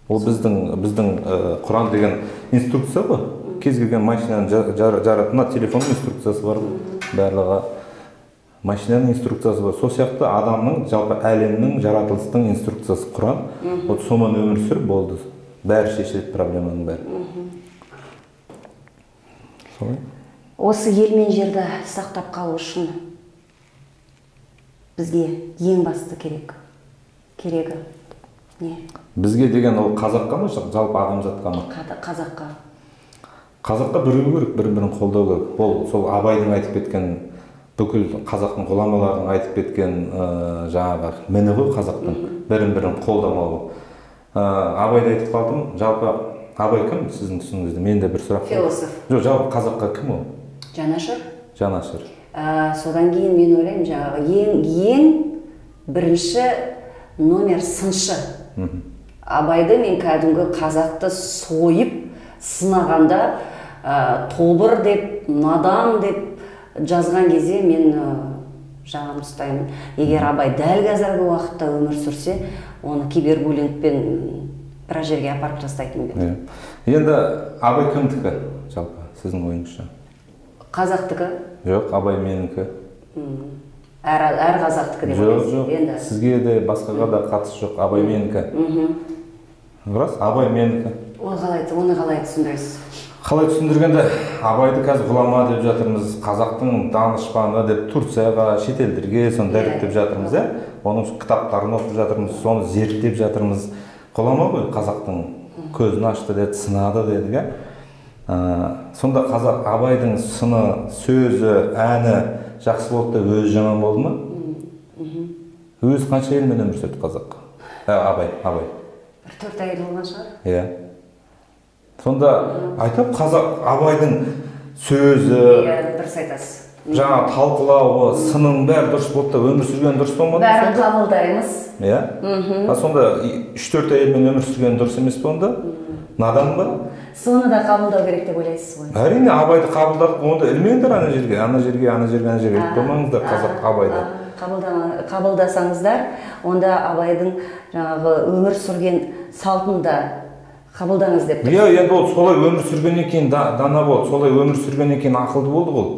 Ол біздің Құран деген инструкция ғой. Кез келген машинаның жаратына телефонның инструкциясы бар ғой. Барлығы машинаның инструкциясы бар. Сол сияқты адамның, жалпы әлемнің, жаратылыстың инструкциясы Құран. Вот сомен өмір сүріп болды. Бәрі шешіледі, проблеманың бәрі. Осы ел мен жерді сақтап қалу үшін бізге ең басты керегі не? Бізге деген ол қазаққа ма, жалпы адамзатқа ма? Қазаққа бірігу керек, бір-бірін қолдау керек. Ол сол Абайдың айтып кеткен, бүкіл қазақтың ғұламаларының айтып кеткен жаңағы міні ғой қазақтың, бірін-бірін қолдамау. Абайды айтып қалдым, жалпы Абай кім сіздің түсінігіңізде? Менде бір сұрақ. Философ. Жоқ, жалпы қазаққа кім ол? Жанашыр. Содан кейін мен ойлаймын, жаңағы ең бірінші номер сыншы. Абайды мен кәдімгі қазақты сойып, сынағанда тобыр деп, надан деп жазған кезде мен жағым ұстаймын. Егер Абай дәл қазіргі уақытта өмір сүрсе, оны кибербуллингпен бір жерге апарып тастайтын беді. Енді Абай кімдікі жалпы сіздің ойыңызша? Қазақтікі? Жоқ, Абай менікі. Әр қазақтікі деп ойлайсыз? Жоқ, сізге де басқаға да қатысы жоқ. Абай менікі. Рас, Абай менікі. Оны қалай түсіндіресіз? Қалай түсіндіргенде, Абайды қазір ғұлама деп жатырмыз, қазақтың данышпаны деп Турцияға, шетелдерге соны дәріптеп жатырмыз, оның кітаптарын оқып жатырмыз, соны зерттеп жатырмыз. Ғұлама ғой, қазақтың көзін ашты деді, сынады деді. Сонда қазақ Абайдың сыны, сөзі, әні жақсы болды да өзі жаман болды ма? Өзі қанша елмен өмір сүрді қазақ? Абай. Бір 4 әйел болған шығар? Сонда айтып, қазақ Абайдың сөзі, дұрыс айтасыз. жаңа талқылауы, сының бәрі дұрыс болды да өмір сүрген дұрыс болмады? Бәрін қабылдаймыз. Сонда 3-4 әйелмен өмір сүрген дұрыс емес пе онда? Надан ба? Соны да қабылдау керек деп ойлайсыз ғой? Әрине, Абайды қабылдадық, онда ілмеңдер ана жерге айтып қоймаңыздар қазақ Абайды. Қабылдасаңыздар, онда Абайдың жаңағы өмір сүрген салтын да қабылдаңыз деп тұрсыз. Енді ол солай өмір сүргеннен кейін дана болды, солай өмір сүргеннен кейін ақылды болды ғой.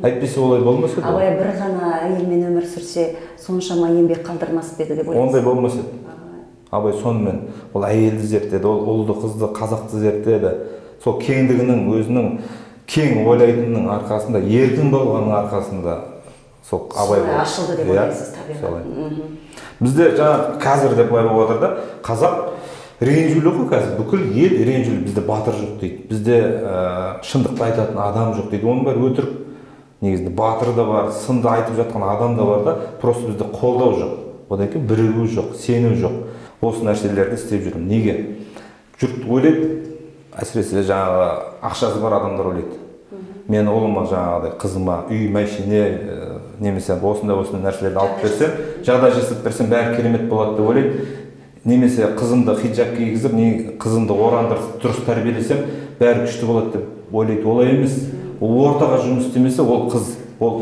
Әйтпесе олай болмас еді. Абай бір ғана әйелмен өмір сүрсе, соншама еңбек қалдырмас еді деп ойлайсыз? Ондай болмас еді. Абай сонымен ол әйелді зерттеді, ол ұлды, қызды, қазақты зерттеді. Сол кеңдігінің, өзінің кең ойлайтынның арқасында, еркін болғанның арқасында сол Абай болды. Ашылды деп ойлайсыз табиғат. Бізде жаңа қазір деп былай болып отыр да, қазақ ренжулі ғой қазір, бүкіл ел ренжулі, бізде батыр жоқ дейді, бізде шындықты айтатын адам жоқ дейді, оның бәрі өтірік. Негізінде батыр да бар, сынды айтып жатқан адам да бар да, просто бізде қолдау жоқ, одан кейін бірігу жоқ, сену жоқ. Осы нәрселерді істеп жүрмін. Неге? Жұрт ойлайды, әсіресе жаңағы ақшасы бар адамдар ойлайды. Мен ұлыма жаңағыдай, қызыма үй, машине, немесе осындай нәрселерді алып берсем, жағдай жасап берсем, бәрі керемет болады деп ойлайды. Немесе қызымды хиджаб кигізіп, қызымды орандырып, дұрыс тәрбиелесем, бәрі күшті болады деп ойлайды. Олай емес. Ол ортаға жұмыс істемесе, ол қыз, ол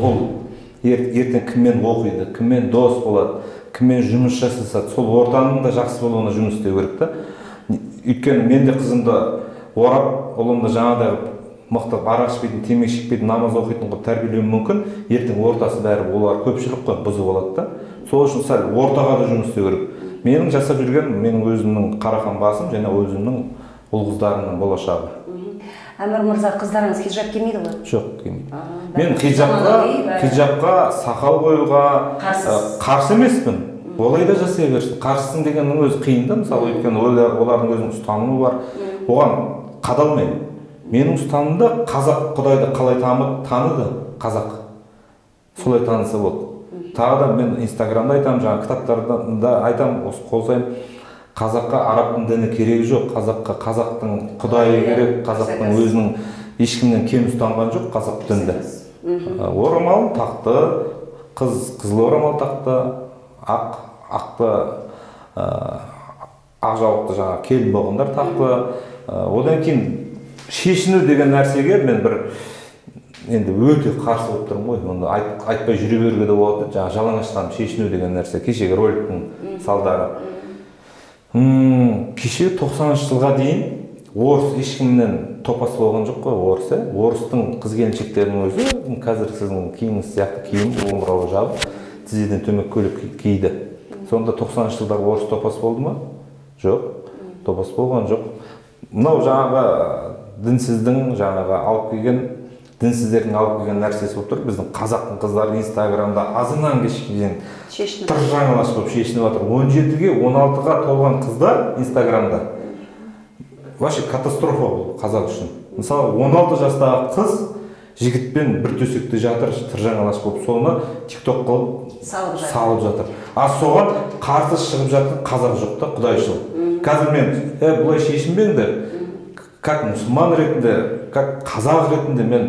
ертең кіммен оқиды, кіммен дос болады, кіммен жұмыс жасасады, сол ортаның да жақсы болуына жұмыс істеу керек та. Өйткені мен де қызымды орап, ұлымды жаңағыдай мықты арақ ішпейтін, темекі шекпейтін, намаз оқитын қылып тәрбиелеуім мүмкін, ертең ортасы бәрі олар көпшілік қой, бұзып алады да. Сол үшін сәл ортаға да жұмыс істеу керек. Менің жасап жүрген, менің өзімнің қарақан басым және өзімнің ұл қыздарымның болашағы. Әмір мырза, қыздарыңыз хиджаб кимейді ғой? Жоқ, кимейді. Мен хиджабқа, сақал қоюға қарсы емеспін. Олай да жасай берсін. Қарсысың дегеннің өзі қиын да, мысалы, өйткені олардың өзінің ұстанымы бар. Оған қадалмаймын. Менің ұстанымда қазақ Құдайды қалай таныды қазақ. Солай таныса болды. Тағы да мен инстаграмда айтамын, жаңағы кітаптарда айтамын, осы қосайын, қазаққа арабтың діні керегі жоқ, қазаққа қазақтың құдайы керек, қазақтың өзінің ешкімнен кем ұстанған жоқ қазақ дінді. Орамал тақты, қызыл орамал тақты, ақты ақ жауапты жаңағы келін болғандар тақты. Одан кейін шешіну деген нәрсеге мен бір енді өте қарсы болып тұрмын ғой. Оны айтпай жүре беруге де болады. Жаңағы жалаңаштанып шешіну деген нәрсе кешегі роликтің салдары. Кеше 90-шы жылға дейін орыс ешкімнен топас болған жоқ қой, орыс. Орыстың қыз-келіншектерінің өзі қазір сіздің киіміңіз сияқты киім, омырауы жабық, тізеден төмен көйлек киді. Сонда 90-шы жылдағы орыс топас болды ма? Жоқ, топас болған жоқ. Мынау жаңағы дінсіздің жаңағы алып келген, дінсіздердің алып келген нәрсесі болып тұр. Біздің қазақтың қыздары инстаграмда азынан кешке дейін тыржаңалаш болып шешініп жатыр. 17-ге 16-ға толған қыздар инстаграмда вообще катастрофа бұл қазақ үшін. Мысалы 16 жастағы қыз жігітпен бір төсекте жатыр, тыржаңалаш болып, соны тикток қылып салып жатыр. А соған қарсы шығып жатқан қазақ жоқ та, құдайшыл. Қазір мен бұлай шешінбеңдер, как мұсылман ретінде, как қазақ ретінде мен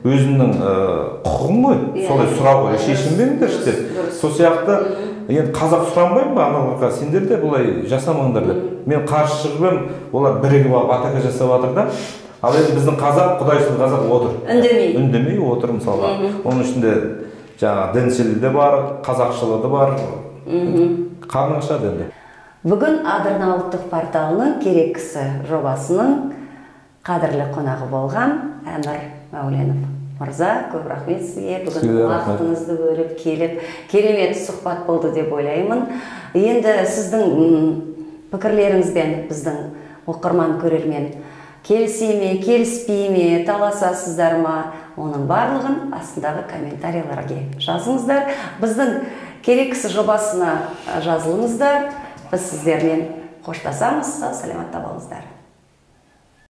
өзімнің құқығым ғой, солай сұрауға шешінбеңдер іште. Сол сияқты енді қазақ сұранбаймын ба аналарға, сендер де бұлай жасамаңдар деп. Мен қарсы шығып едім, олар бірігіп алып атака жасап жатыр да. Ал енді біздің қазақ, құдайшыл қазақ отыр. Үндемей отыр мысалға. Оның ішінде жаңағы діншіл де бар, қазақшылы да бар. Қарның ашады енді. Бүгін Адырна ұлттық порталының керек кісі жобасының қадірлі қонағы болған Әмір Мәуленов мырза, көп рахмет сізге. Бүгін уақытыңызды бөліп келіп, керемет сұхбат болды деп ойлаймын. Енді сіздің пікірлеріңізбен біздің оқырман көрермен келісе ме, келіспей ме, таласасыздар ма, оның барлығын астындағы комментарийлерге жазыңыздар. Біздің керек кісі жобасына жазылыңыздар. Біз сіздермен қоштасамыз, саламатта болыңыздар.